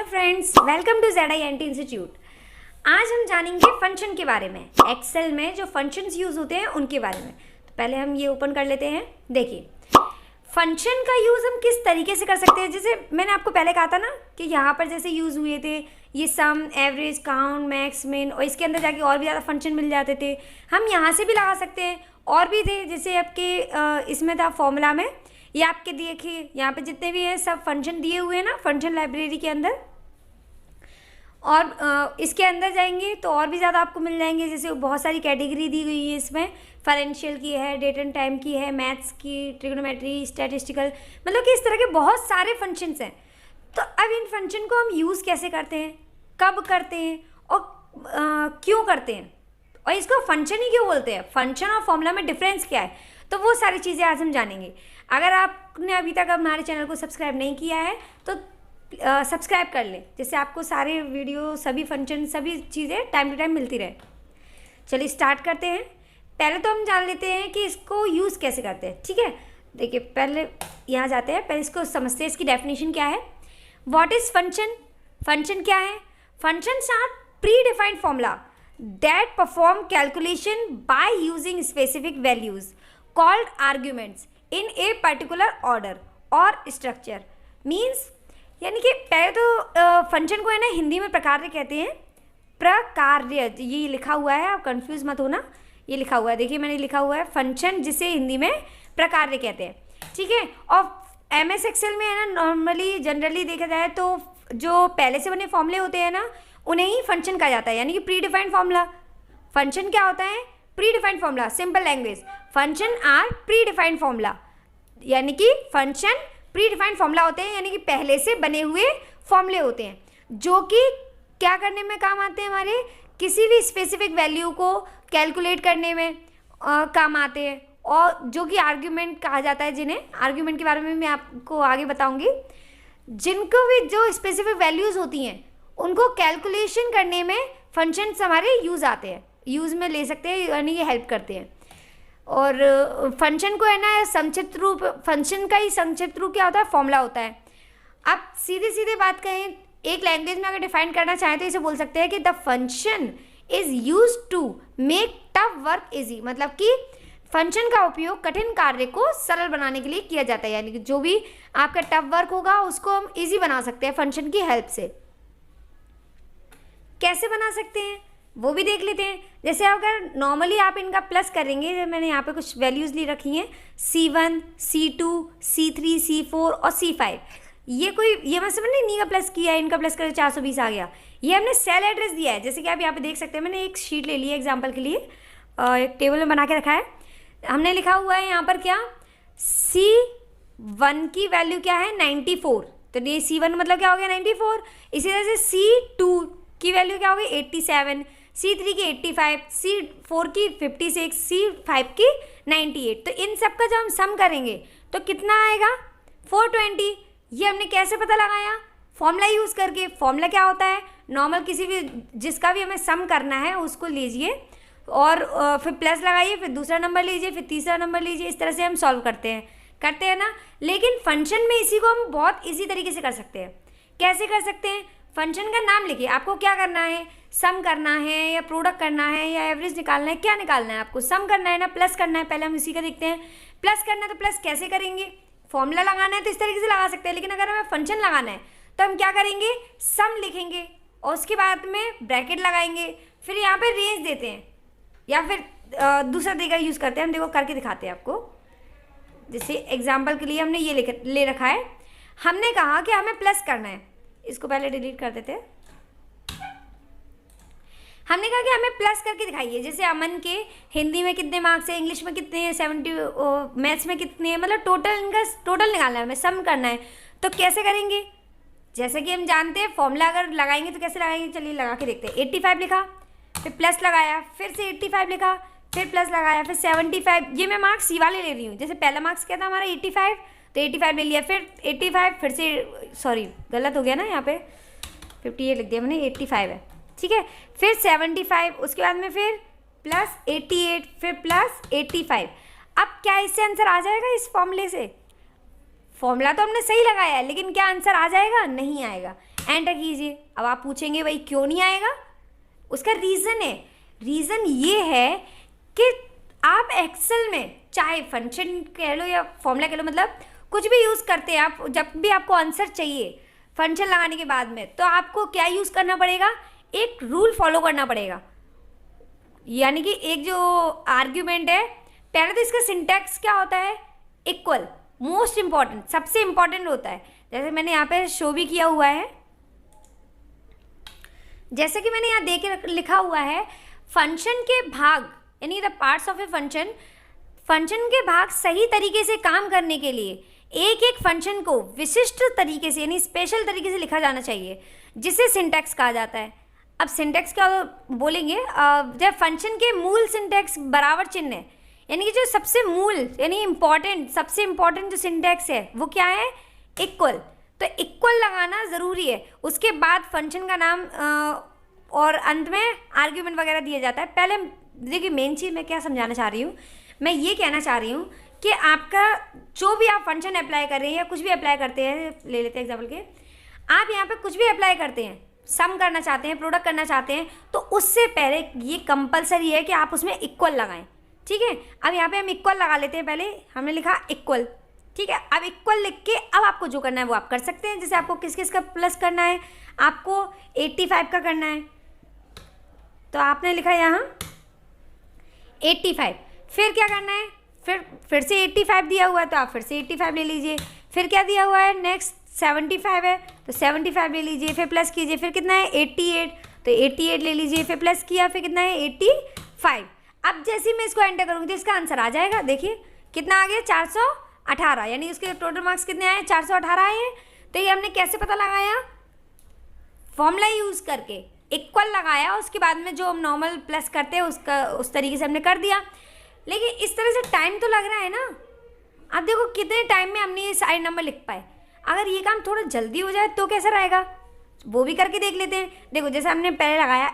Friends, welcome to ZINT institute. आज हम जानेंगे फंक्शन के बारे में। एक्सेल में जो फंक्शंस यूज़ होते हैं उनके बारे में। तो पहले हम ये ओपन कर लेते हैं। देखिए, फंक्शन का यूज़ हम किस तरीके से कर सकते हैं। जैसे मैंने आपको पहले कहा था ना कि यहाँ पर जैसे यूज़ हुए थे ये सम, एवरेज, काउंट, मैक्स, मिन, और इसके अंदर जाके और भी ज़्यादा फंक्शन मिल जाते थे। हम यहाँ से भी लगा सकते हैं। और भी थे, जैसे आपके इसमें था फॉर्मूला में, ये आपके देखिए यहाँ पे जितने भी हैं सब फंक्शन दिए हुए हैं ना फंक्शन लाइब्रेरी के अंदर। और इसके अंदर जाएंगे तो और भी ज़्यादा आपको मिल जाएंगे। जैसे बहुत सारी कैटेगरी दी गई है इसमें, फाइनेंशियल की है, डेट एंड टाइम की है, मैथ्स की, ट्रिग्नोमेट्री, स्टैटिस्टिकल, मतलब कि इस तरह के बहुत सारे फंक्शंस हैं। तो अब इन फंक्शन को हम यूज़ कैसे करते हैं, कब करते हैं और क्यों करते हैं, और इसको फंक्शन ही क्यों बोलते हैं, फंक्शन और फॉर्मूला में डिफरेंस क्या है, तो वो सारी चीज़ें आज हम जानेंगे। अगर आपने अभी तक हमारे चैनल को सब्सक्राइब नहीं किया है तो सब्सक्राइब कर लें, जिससे आपको सारे वीडियो, सभी फंक्शन, सभी चीज़ें टाइम टू टाइम मिलती रहे। चलिए स्टार्ट करते हैं। पहले तो हम जान लेते हैं कि इसको यूज़ कैसे करते हैं। ठीक है, देखिए पहले यहाँ जाते हैं, पहले इसको समझते हैं। इसकी डेफिनेशन क्या है। What is function. फंक्शन क्या है। Functions are predefined formula that perform calculation by using specific values called arguments in a particular order और स्ट्रक्चर। मीन्स यानी कि पहले तो फंक्शन को है ना हिंदी में प्रकार्य कहते हैं। प्रकार्य ये लिखा हुआ है, आप कंफ्यूज मत होना, ये लिखा हुआ है, देखिए मैंने लिखा हुआ है फंक्शन, जिसे हिंदी में प्रकार्य कहते हैं। ठीक है, और MS एक्सेल में है ना नॉर्मली जनरली देखा जाए तो जो पहले से बने फॉर्मूले होते हैं ना उन्हें ही फंक्शन कहा जाता है, यानी कि प्री डिफाइंड फॉर्मूला। फंक्शन क्या होता है, predefined formula. Simple language, function are predefined formula, यानी कि फंक्शन प्री डिफाइंड फॉर्मूला होते हैं, यानी कि पहले से बने हुए फॉर्मूले होते हैं जो कि क्या करने में काम आते हैं, हमारे किसी भी स्पेसिफिक वैल्यू को कैलकुलेट करने में काम आते हैं। और जो कि आर्ग्यूमेंट कहा जाता है, जिन्हें आर्ग्यूमेंट के बारे में मैं आपको आगे बताऊंगी। जिनको भी जो स्पेसिफिक वैल्यूज़ होती हैं उनको कैलकुलेशन करने में फंक्शंस हमारे यूज़ आते हैं, यूज़ में ले सकते हैं, यानी कि हेल्प करते हैं। और फंक्शन को है ना संक्षिप्त रूप, फंक्शन का ही संक्षिप्त रूप क्या होता है, फॉर्मूला होता है। अब सीधे सीधे बात कहें, एक लैंग्वेज में अगर डिफाइन करना चाहें तो इसे बोल सकते हैं कि the function is use to make tough work easy, मतलब कि फंक्शन का उपयोग कठिन कार्य को सरल बनाने के लिए किया जाता है, यानी कि जो भी आपका टफ वर्क होगा उसको हम इजी बना सकते हैं फंक्शन की हेल्प से। कैसे बना सकते हैं वो भी देख लेते हैं। जैसे अगर नॉर्मली आप इनका प्लस करेंगे, मैंने यहाँ पे कुछ वैल्यूज़ ली रखी हैं, C1, C2, C3, C4 और C5। ये मैं समझ नहीं का प्लस किया है, इनका प्लस कर 420 आ गया। ये हमने सेल एड्रेस दिया है, जैसे कि आप यहाँ पे देख सकते हैं। मैंने एक शीट ले ली है एग्जाम्पल के लिए, एक टेबल में बना के रखा है। हमने लिखा हुआ है यहाँ पर क्या, C1 की वैल्यू क्या है 94, तो ये C1 मतलब क्या हो गया 94। इसी तरह से C2 की वैल्यू क्या होगी 87, C3 की 85, C4 की 56, C5 की 98। तो इन सब का जब हम सम करेंगे तो कितना आएगा 420। ये हमने कैसे पता लगाया, फॉर्मूला यूज़ करके। फॉर्मूला क्या होता है, नॉर्मल किसी भी जिसका भी हमें सम करना है उसको लीजिए और फिर प्लस लगाइए, फिर दूसरा नंबर लीजिए, फिर तीसरा नंबर लीजिए, इस तरह से हम सॉल्व करते हैं ना। लेकिन फंक्शन में इसी को हम बहुत इजी तरीके से कर सकते हैं। कैसे कर सकते हैं, फंक्शन का नाम लिखिए, आपको क्या करना है, सम करना है या प्रोडक्ट करना है या एवरेज निकालना है, क्या निकालना है आपको, सम करना है ना प्लस करना है। पहले हम इसी का देखते हैं। प्लस करना है तो प्लस कैसे करेंगे, फॉर्मूला लगाना है तो इस तरीके से लगा सकते हैं, लेकिन अगर हमें फंक्शन लगाना है तो हम क्या करेंगे, सम लिखेंगे और उसके बाद में ब्रैकेट लगाएंगे, फिर यहाँ पे रेंज देते हैं, या फिर दूसरा तरीका यूज़ करते हैं। हम देखो करके दिखाते हैं आपको। जैसे एग्जाम्पल के लिए हमने ये ले रखा है, हमने कहा कि हमें प्लस करना है, इसको पहले डिलीट कर देते हैं। हमने कहा कि हमें प्लस करके दिखाइए। जैसे अमन के हिंदी में कितने मार्क्स हैं, इंग्लिश में कितने हैं 70, मैथ्स में कितने हैं, मतलब टोटल इनका टोटल निकालना है, हमें सम करना है। तो कैसे करेंगे, जैसे कि हम जानते हैं फॉर्मूला अगर लगाएंगे तो कैसे लगाएंगे, चलिए लगा के देखते हैं। 85 लिखा, फिर प्लस लगाया, फिर से 85 लिखा, फिर प्लस लगाया, फिर 75। ये मैं मार्क्स सी वाले ले रही हूँ। जैसे पहला मार्क्स क्या था हमारा 85, तो 85 ले लिया, फिर 85, फिर से सॉरी गलत हो गया ना, यहाँ पे 58 लिख दिया मैंने, 85 है। ठीक है, फिर 75, उसके बाद में फिर प्लस 88, फिर प्लस 85। अब क्या इससे आंसर आ जाएगा इस फॉर्मूले से, फॉर्मूला तो हमने सही लगाया है, लेकिन क्या आंसर आ जाएगा, नहीं आएगा। एंटर कीजिए। अब आप पूछेंगे भाई क्यों नहीं आएगा, उसका रीज़न है। रीज़न ये है कि आप एक्सेल में चाहे फंक्शन कह लो या फॉर्मूला कह लो, मतलब कुछ भी यूज़ करते हैं आप, जब भी आपको आंसर चाहिए फंक्शन लगाने के बाद में, तो आपको क्या यूज़ करना पड़ेगा, एक रूल फॉलो करना पड़ेगा। यानी कि एक जो आर्ग्यूमेंट है, पहले तो इसका सिंटैक्स क्या होता है, इक्वल, मोस्ट इंपॉर्टेंट, सबसे इंपॉर्टेंट होता है। जैसे मैंने यहाँ पे शो भी किया हुआ है, जैसे कि मैंने यहाँ दे के लिखा हुआ है, फंक्शन के भाग यानी the parts of a function, function के भाग सही तरीके से काम करने के लिए एक एक फंक्शन को विशिष्ट तरीके से यानी स्पेशल तरीके से लिखा जाना चाहिए, जिसे सिंटैक्स कहा जाता है। अब सिंटैक्स क्या बोलेंगे, जब फंक्शन के मूल सिंटैक्स बराबर चिन्ह है, यानी कि जो सबसे मूल यानी इम्पॉर्टेंट, सबसे इम्पॉर्टेंट जो सिंटैक्स है वो क्या है, इक्वल। तो इक्वल लगाना ज़रूरी है। उसके बाद फंक्शन का नाम और अंत में आर्ग्यूमेंट वगैरह दिया जाता है। पहले देखिए मेन चीज़ मैं क्या समझाना चाह रही हूँ, मैं ये कहना चाह रही हूँ कि आपका जो भी आप फंक्शन अप्लाई कर रहे हैं या कुछ भी अप्लाई करते हैं, ले लेते हैं एग्जाम्पल के, आप यहाँ पे कुछ भी अप्लाई करते हैं, सम करना चाहते हैं, प्रोडक्ट करना चाहते हैं, तो उससे पहले ये कंपलसरी है कि आप उसमें इक्वल लगाएं। ठीक है, अब यहाँ पे हम इक्वल लगा लेते हैं। पहले हमने लिखा इक्वल, ठीक है। अब इक्वल लिख के अब आपको जो करना है वो आप कर सकते हैं। जैसे आपको किस किस का प्लस करना है, आपको 85 का करना है, तो आपने लिखा यहाँ 85। फिर क्या करना है, फिर से 85 दिया हुआ है तो आप फिर से 85 ले लीजिए। फिर क्या दिया हुआ है, नेक्स्ट 75 है तो 75 ले लीजिए। फिर प्लस कीजिए, फिर कितना है 88, तो 88 ले लीजिए। फिर प्लस किया, फिर कितना है 85। अब जैसे मैं इसको एंटर करूँगी तो इसका आंसर आ जाएगा। देखिए कितना आ गया, 418, यानी उसके टोटल मार्क्स कितने आए, 418 आए हैं। तो ये हमने कैसे पता लगाया, फॉर्मूला यूज़ करके इक्वल लगाया, उसके बाद में जो हम नॉर्मल प्लस करते हैं उसका उस तरीके से हमने कर दिया। लेकिन इस तरह से टाइम तो लग रहा है ना। अब देखो कितने टाइम में हमने ये सारे नंबर लिख पाए। अगर ये काम थोड़ा जल्दी हो जाए तो कैसा रहेगा, वो भी करके देख लेते हैं। देखो जैसे हमने पहले लगाया,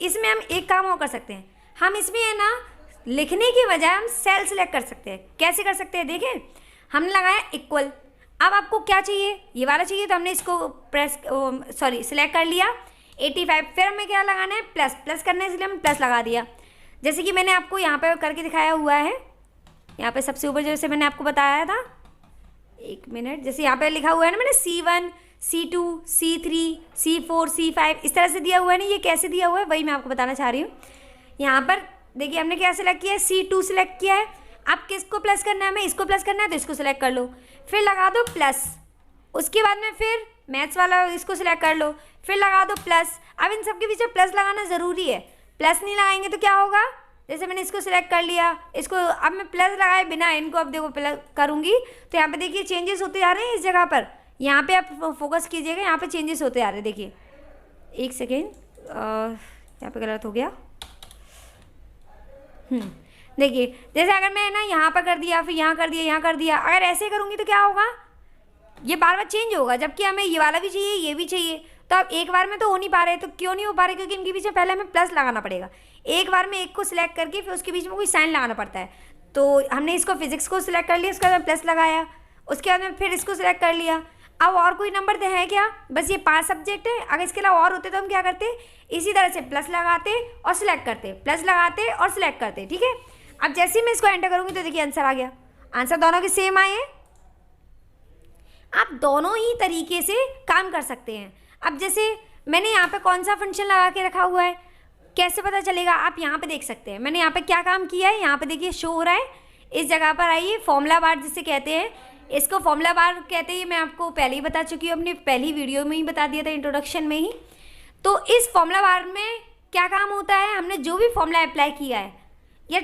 इसमें हम एक काम और कर सकते हैं, हम इसमें है ना लिखने की बजाय हम सेल सेलेक्ट कर सकते हैं। कैसे कर सकते हैं, देखें हमने लगाया इक्वल। अब आपको क्या चाहिए, ये वाला चाहिए, तो हमने इसको सिलेक्ट कर लिया 85। फिर हमें क्या लगाना है, प्लस, प्लस करना है, इसलिए हमने प्लस लगा दिया। जैसे कि मैंने आपको यहाँ पे करके दिखाया हुआ है, यहाँ पे सबसे ऊपर जैसे मैंने आपको बताया था, एक मिनट, जैसे यहाँ पे लिखा हुआ है ना मैंने C1, C2, C3, C4, C5 इस तरह से दिया हुआ है ना। ये कैसे दिया हुआ है वही मैं आपको बताना चाह रही हूँ। यहाँ पर देखिए हमने क्या सिलेक्ट किया है, C2 सिलेक्ट किया है। अब किसको प्लस करना है, हमें इसको प्लस करना है तो इसको सिलेक्ट कर लो, फिर लगा दो प्लस। उसके बाद में फिर मैथ्स वाला इसको सिलेक्ट कर लो, फिर लगा दो प्लस। अब इन सब के पीछे प्लस लगाना ज़रूरी है, प्लस नहीं लगाएंगे तो क्या होगा, जैसे मैंने इसको सिलेक्ट कर लिया, इसको अब मैं प्लस लगाए बिना इनको अब देखो प्लस करूँगी तो यहाँ पे देखिए चेंजेस होते जा रहे हैं इस जगह पर। यहाँ पे आप फोकस कीजिएगा, यहाँ पे चेंजेस होते आ रहे हैं। देखिए एक सेकेंड, यहाँ पे गलत हो गया। देखिए जैसे अगर मैं ना यहाँ पर कर दिया, फिर यहाँ कर दिया, यहाँ कर दिया, अगर ऐसे करूँगी तो क्या होगा, ये बार बार चेंज होगा। जबकि हमें ये वाला भी चाहिए, ये भी चाहिए, तो अब एक बार में तो हो नहीं पा रहे। तो क्यों नहीं हो पा रहे, क्योंकि इनके पीछे पहले हमें प्लस लगाना पड़ेगा। एक बार में एक को सिलेक्ट करके फिर उसके बीच में कोई साइन लगाना पड़ता है। तो हमने इसको फिजिक्स को सिलेक्ट कर लिया, उसके बाद प्लस लगाया, उसके बाद में फिर इसको सिलेक्ट कर लिया। अब और कोई नंबर तो है क्या, बस ये 5 सब्जेक्ट है। अगर इसके अलावा और होते तो हम क्या करते, इसी तरह से प्लस लगाते और सिलेक्ट करते, प्लस लगाते और सिलेक्ट करते। ठीक है, अब जैसे ही मैं इसको एंटर करूँगी तो देखिए आंसर आ गया। आंसर दोनों के सेम आए हैं। आप दोनों ही तरीके से काम कर सकते हैं। अब जैसे मैंने यहाँ पे कौन सा फंक्शन लगा के रखा हुआ है, कैसे पता चलेगा, आप यहाँ पे देख सकते हैं। मैंने यहाँ पे क्या काम किया है, यहाँ पे देखिए शो हो रहा है। इस जगह पर आइए, फॉर्मूला बार जिसे कहते हैं, इसको फॉर्मूला बार कहते हैं। मैं आपको पहले ही बता चुकी हूँ, अपनी पहली वीडियो में ही बता दिया था, इंट्रोडक्शन में ही। तो इस फॉर्मूला बार में क्या काम होता है, हमने जो भी फॉर्मूला अप्लाई किया है या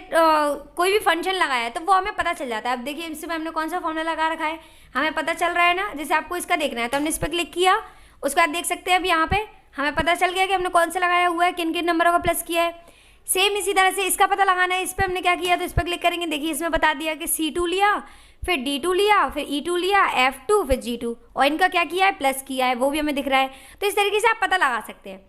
कोई भी फंक्शन लगाया है तो वो हमें पता चल जाता है। अब देखिए इसमें हमने कौन सा फॉर्मूला लगा रखा है, हमें पता चल रहा है ना। जैसे आपको इसका देखना है तो हमने इस पर क्लिक किया, उसके बाद देख सकते हैं अब यहाँ पे हमें पता चल गया कि हमने कौन सा लगाया हुआ है, किन किन नंबरों का प्लस किया है। सेम इसी तरह से इसका पता लगाना है, इस पर हमने क्या किया, तो इस पर क्लिक करेंगे। देखिए इसमें बता दिया कि C2 लिया, फिर D2 लिया, फिर E2 लिया, F2, फिर G2, और इनका क्या किया है, प्लस किया है, वो भी हमें दिख रहा है। तो इस तरीके से आप पता लगा सकते हैं।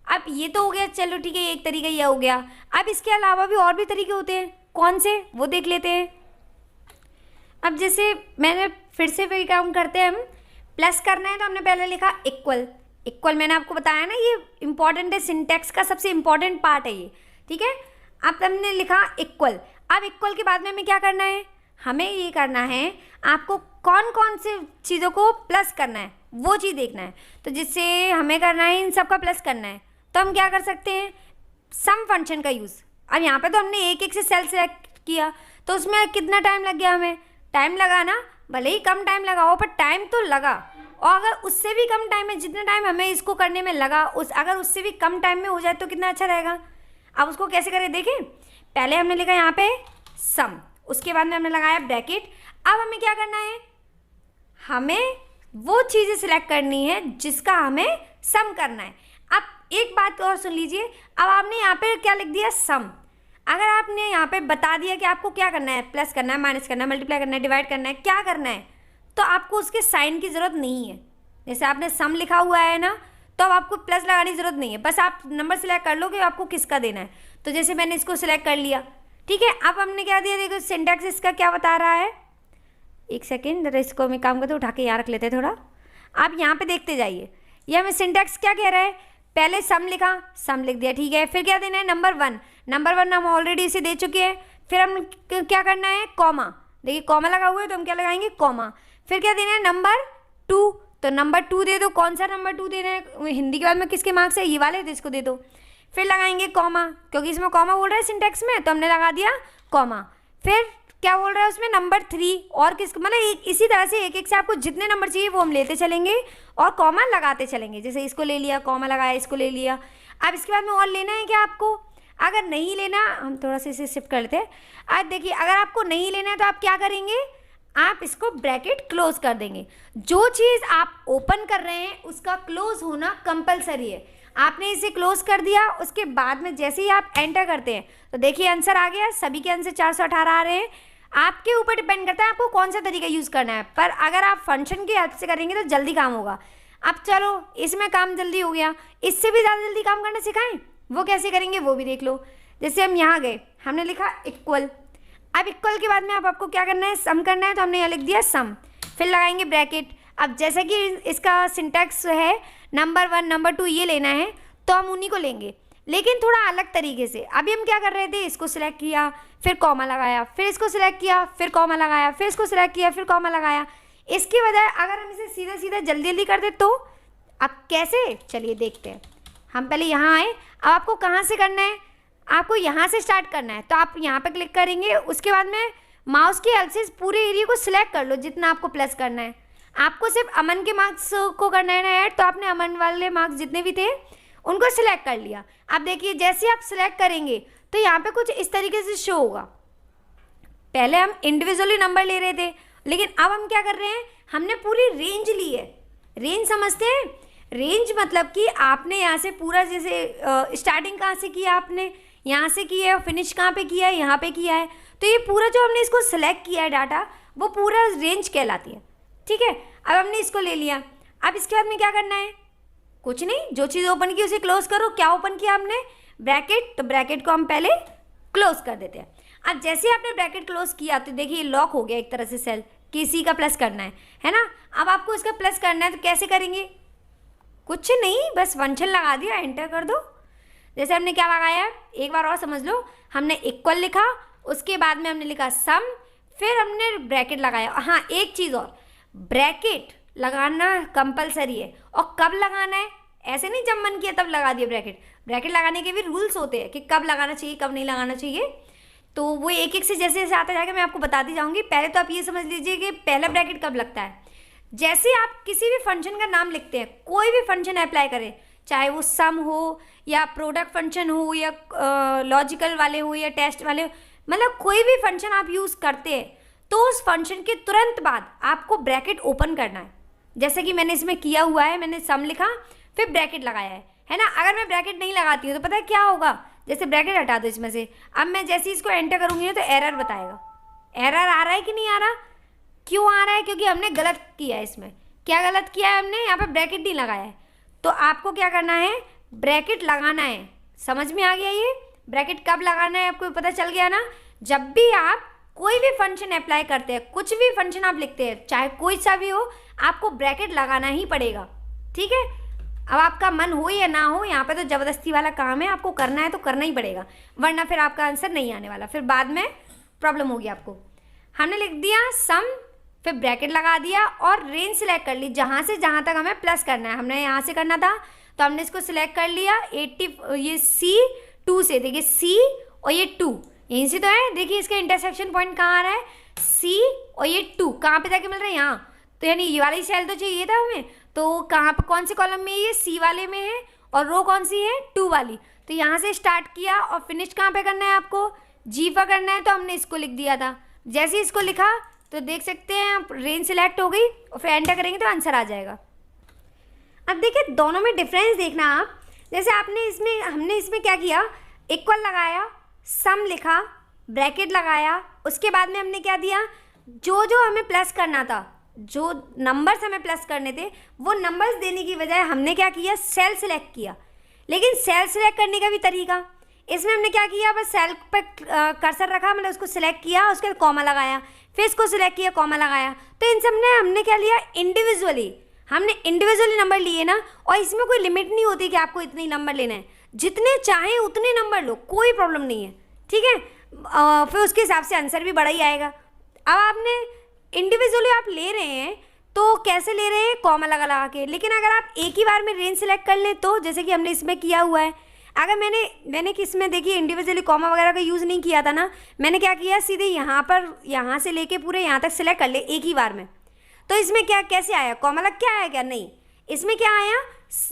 अब ये तो हो गया, चलो ठीक है, एक तरीका यह हो गया। अब इसके अलावा भी और भी तरीके होते हैं, कौन से वो देख लेते हैं। अब जैसे मैंने फिर से वही काम करते हैं हम, प्लस करना है तो हमने पहले लिखा इक्वल, इक्वल मैंने आपको बताया ना, ये इंपॉर्टेंट है, सिंटैक्स का सबसे इंपॉर्टेंट पार्ट है ये, ठीक है। अब हमने लिखा इक्वल। अब इक्वल के बाद में हमें क्या करना है, हमें ये करना है, आपको कौन कौन से चीज़ों को प्लस करना है वो चीज़ देखना है। तो जिससे हमें करना है इन सब का प्लस करना है, तो हम क्या कर सकते हैं, सम फंक्शन का यूज़। अब यहाँ पे तो हमने एक एक से सेल सेलेक्ट किया, तो उसमें कितना टाइम लग गया, हमें टाइम लगा ना, भले ही कम टाइम लगा हो पर टाइम तो लगा। और अगर उससे भी कम टाइम में, जितना टाइम हमें इसको करने में लगा, अगर उससे भी कम टाइम में हो जाए तो कितना अच्छा रहेगा। अब उसको कैसे करें देखें। पहले हमने लिखा यहाँ पे सम, उसके बाद में हमने लगाया ब्रैकेट। अब हमें क्या करना है, हमें वो चीज़ें सिलेक्ट करनी है जिसका हमें सम करना है। अब एक बात और सुन लीजिए, अब आपने यहाँ पे क्या लिख दिया, सम। अगर आपने यहाँ पे बता दिया कि आपको क्या करना है, प्लस करना है, माइनस करना है, मल्टीप्लाई करना है, डिवाइड करना है, क्या करना है, तो आपको उसके साइन की ज़रूरत नहीं है। जैसे आपने सम लिखा हुआ है ना, तो अब आपको प्लस लगाने की ज़रूरत नहीं है, बस आप नंबर सेलेक्ट कर लो कि आपको किसका देना है। तो जैसे मैंने इसको सिलेक्ट कर लिया, ठीक है। अब हमने क्या दिया, देखो सिंटैक्स इसका क्या बता रहा है, एक सेकेंड जरा इसको मैं काम करते उठा के यहाँ रख लेते हैं थोड़ा। आप यहाँ पे देखते जाइए, ये हमें सिंटैक्स क्या कह रहा है, पहले सम लिखा, सम लिख दिया, ठीक है। फिर क्या देना है, नंबर वन, नंबर वन हम ऑलरेडी इसे दे चुके हैं। फिर हम क्या करना है, कॉमा, देखिए कॉमा लगा हुआ है तो हम क्या लगाएंगे, कॉमा। फिर क्या देना है, नंबर टू, तो नंबर टू दे दो। कौन सा नंबर टू देना है, हिंदी के बाद में किसके मार्क्स है, ये वाले, तो इसको दे दो। फिर लगाएंगे कॉमा, क्योंकि इसमें कॉमा बोल रहा है सिंटैक्स में, तो हमने लगा दिया कॉमा। फिर क्या बोल रहा है उसमें, नंबर थ्री, और किस, मतलब इसी तरह से एक एक से आपको जितने नंबर चाहिए वो हम लेते चलेंगे और कॉमा लगाते चलेंगे। जैसे इसको ले लिया, कॉमा लगाया, इसको ले लिया। अब इसके बाद में और लेना है क्या आपको, अगर नहीं लेना, हम थोड़ा सा इसे शिफ्ट कर लेते हैं। अब देखिए अगर आपको नहीं लेना है तो आप क्या करेंगे, आप इसको ब्रैकेट क्लोज कर देंगे। जो चीज़ आप ओपन कर रहे हैं उसका क्लोज होना कंपलसरी है। आपने इसे क्लोज कर दिया, उसके बाद में जैसे ही आप एंटर करते हैं तो देखिए आंसर आ गया, सभी के आंसर 418 आ रहे हैं। आपके ऊपर डिपेंड करता है आपको कौन सा तरीका यूज़ करना है, पर अगर आप फंक्शन की हेल्प से करेंगे तो जल्दी काम होगा। अब चलो इसमें काम जल्दी हो गया, इससे भी ज़्यादा जल्दी काम करना सिखाएं, वो कैसे करेंगे वो भी देख लो। जैसे हम यहाँ गए, हमने लिखा इक्वल। अब इक्वल के बाद में आपको क्या करना है, सम करना है, तो हमने यहाँ लिख दिया सम, फिर लगाएंगे ब्रैकेट। अब जैसा कि इसका सिंटैक्स है नंबर वन नंबर टू ये लेना है, तो हम उन्हीं को लेंगे, लेकिन थोड़ा अलग तरीके से। अभी हम क्या कर रहे थे, इसको सिलेक्ट किया, फिर कॉमा लगाया, फिर इसको सिलेक्ट किया, फिर कॉमा लगाया, फिर इसको सिलेक्ट किया, फिर कॉमा लगाया। इसकी बजाय अगर हम इसे सीधा सीधा जल्दी जल्दी कर दे तो अब कैसे, चलिए देखते हैं। हम पहले यहाँ आए, अब आपको कहाँ से करना है, आपको यहाँ से स्टार्ट करना है, तो आप यहाँ पे क्लिक करेंगे। उसके बाद में माउस की हेल्प से इस पूरे एरिया को सिलेक्ट कर लो जितना आपको प्लस करना है। आपको सिर्फ अमन के मार्क्स को करना है ना ऐड, तो आपने अमन वाले मार्क्स जितने भी थे उनको सिलेक्ट कर लिया। अब देखिए जैसे आप सिलेक्ट करेंगे तो यहाँ पे कुछ इस तरीके से शो होगा। पहले हम इंडिविजुअली नंबर ले रहे थे, लेकिन अब हम क्या कर रहे हैं, हमने पूरी रेंज ली है। रेंज समझते हैं, रेंज मतलब कि आपने यहाँ से पूरा, जैसे स्टार्टिंग कहाँ से किया, आपने यहाँ से किया है और फिनिश कहाँ पे किया है, यहाँ पे किया है, तो ये पूरा जो हमने इसको सिलेक्ट किया है डाटा, वो पूरा रेंज कहलाती है। ठीक है, अब हमने इसको ले लिया। अब इसके बाद में क्या करना है, कुछ नहीं, जो चीज़ ओपन की उसे क्लोज करो। क्या ओपन किया हमने, ब्रैकेट, तो ब्रैकेट को हम पहले क्लोज कर देते हैं। अब जैसे आपने ब्रैकेट क्लोज किया तो देखिए लॉक हो गया एक तरह से सेल, किसी का प्लस करना है ना। अब आपको इसका प्लस करना है तो कैसे करेंगे, कुछ नहीं, बस फंक्शन लगा दिया, एंटर कर दो। जैसे हमने क्या लगाया, एक बार और समझ लो, हमने इक्वल लिखा, उसके बाद में हमने लिखा सम, फिर हमने ब्रैकेट लगाया। हाँ एक चीज़ और, ब्रैकेट लगाना कंपलसरी है। और कब लगाना है, ऐसे नहीं जब मन किया तब लगा दिया ब्रैकेट। ब्रैकेट लगाने के भी रूल्स होते हैं कि कब लगाना चाहिए कब नहीं लगाना चाहिए, तो वो एक एक से जैसे जैसे आता जाएगा मैं आपको बताती जाऊंगी। पहले तो आप ये समझ लीजिए कि पहला ब्रैकेट कब लगता है। जैसे आप किसी भी फंक्शन का नाम लिखते हैं, कोई भी फंक्शन अप्लाई करें, चाहे वो सम हो या प्रोडक्ट फंक्शन हो या लॉजिकल वाले हो या टेस्ट वाले हो, मतलब कोई भी फंक्शन आप यूज़ करते हैं तो उस फंक्शन के तुरंत बाद आपको ब्रैकेट ओपन करना है। जैसे कि मैंने इसमें किया हुआ है, मैंने सम लिखा फिर ब्रैकेट लगाया है ना। अगर मैं ब्रैकेट नहीं लगाती हूँ तो पता है क्या होगा, जैसे ब्रैकेट हटा दो इसमें से, अब मैं जैसे इसको एंटर करूँगी ना तो एरर बताएगा। एरर आ रहा है कि नहीं आ रहा, क्यों आ रहा है, क्योंकि हमने गलत किया है। इसमें क्या गलत किया है, हमने यहाँ पे ब्रैकेट नहीं लगाया है। तो आपको क्या करना है, ब्रैकेट लगाना है। समझ में आ गया ये, ब्रैकेट कब लगाना है आपको पता चल गया ना। जब भी आप कोई भी फंक्शन अप्लाई करते हैं, कुछ भी फंक्शन आप लिखते हैं, चाहे कोई सा भी हो, आपको ब्रैकेट लगाना ही पड़ेगा। ठीक है, अब आपका मन हो या ना हो, यहाँ पे तो ज़बरदस्ती वाला काम है, आपको करना है तो करना ही पड़ेगा, वरना फिर आपका आंसर नहीं आने वाला, फिर बाद में प्रॉब्लम होगी आपको। हमने लिख दिया सम, फिर ब्रैकेट लगा दिया और रेंज सेलेक्ट कर ली, जहाँ से जहाँ तक हमें प्लस करना है, हमने यहाँ से करना था तो हमने इसको सिलेक्ट कर लिया 80, ये C2 से, देखिए C और ये 2 यहीं से तो है, देखिए इसका इंटरसेक्शन पॉइंट कहाँ आ रहा है, C और ये 2 कहाँ पे जाके मिल रहा है, यहाँ, तो यानी ये वाली सेल तो चाहिए था हमें, तो कहाँ पर कौन से कॉलम में ये C वाले में है और रो कौन सी है 2 वाली, तो यहाँ से स्टार्ट किया और फिनिश कहाँ पे करना है आपको, G पर करना है, तो हमने इसको लिख दिया था। जैसे इसको लिखा तो देख सकते हैं आप रेंज सिलेक्ट हो गई और फिर एंटर करेंगे तो आंसर आ जाएगा। अब देखिए दोनों में डिफरेंस देखना आप, जैसे हमने इसमें क्या किया, इक्वल लगाया, सम लिखा, ब्रैकेट लगाया, उसके बाद में हमने क्या दिया, जो जो हमें प्लस करना था, जो नंबर्स हमें प्लस करने थे वो नंबर्स देने की बजाय हमने क्या किया, सेल सिलेक्ट किया। लेकिन सेल सिलेक्ट करने का भी तरीका, इसमें हमने क्या किया, बस सेल पर कर्सर रखा, मतलब उसको सिलेक्ट किया, उसके बाद कॉमा लगाया, फिर इसको सिलेक्ट किया, कॉमा लगाया, तो इन सब ने हमने क्या लिया, इंडिविजुअली नंबर लिए ना, और इसमें कोई लिमिट नहीं होती कि आपको इतने नंबर लेना है, जितने चाहें उतने नंबर लो, कोई प्रॉब्लम नहीं है, ठीक है। फिर उसके हिसाब से आंसर भी बड़ा ही आएगा। अब आपने इंडिविजुअली आप ले रहे हैं तो कैसे ले रहे हैं, कॉमा लगा के, लेकिन अगर आप एक ही बार में रेंज सेलेक्ट कर लें तो, जैसे कि हमने इसमें किया हुआ है, अगर मैंने किसमें देखिए इंडिविजुअली कॉमा वगैरह का यूज़ नहीं किया था ना, मैंने क्या किया, सीधे यहाँ से लेके पूरे यहाँ तक सिलेक्ट कर ले एक ही बार में, तो इसमें क्या कैसे आया, कॉमा लग क्या आया क्या, नहीं, इसमें क्या आया,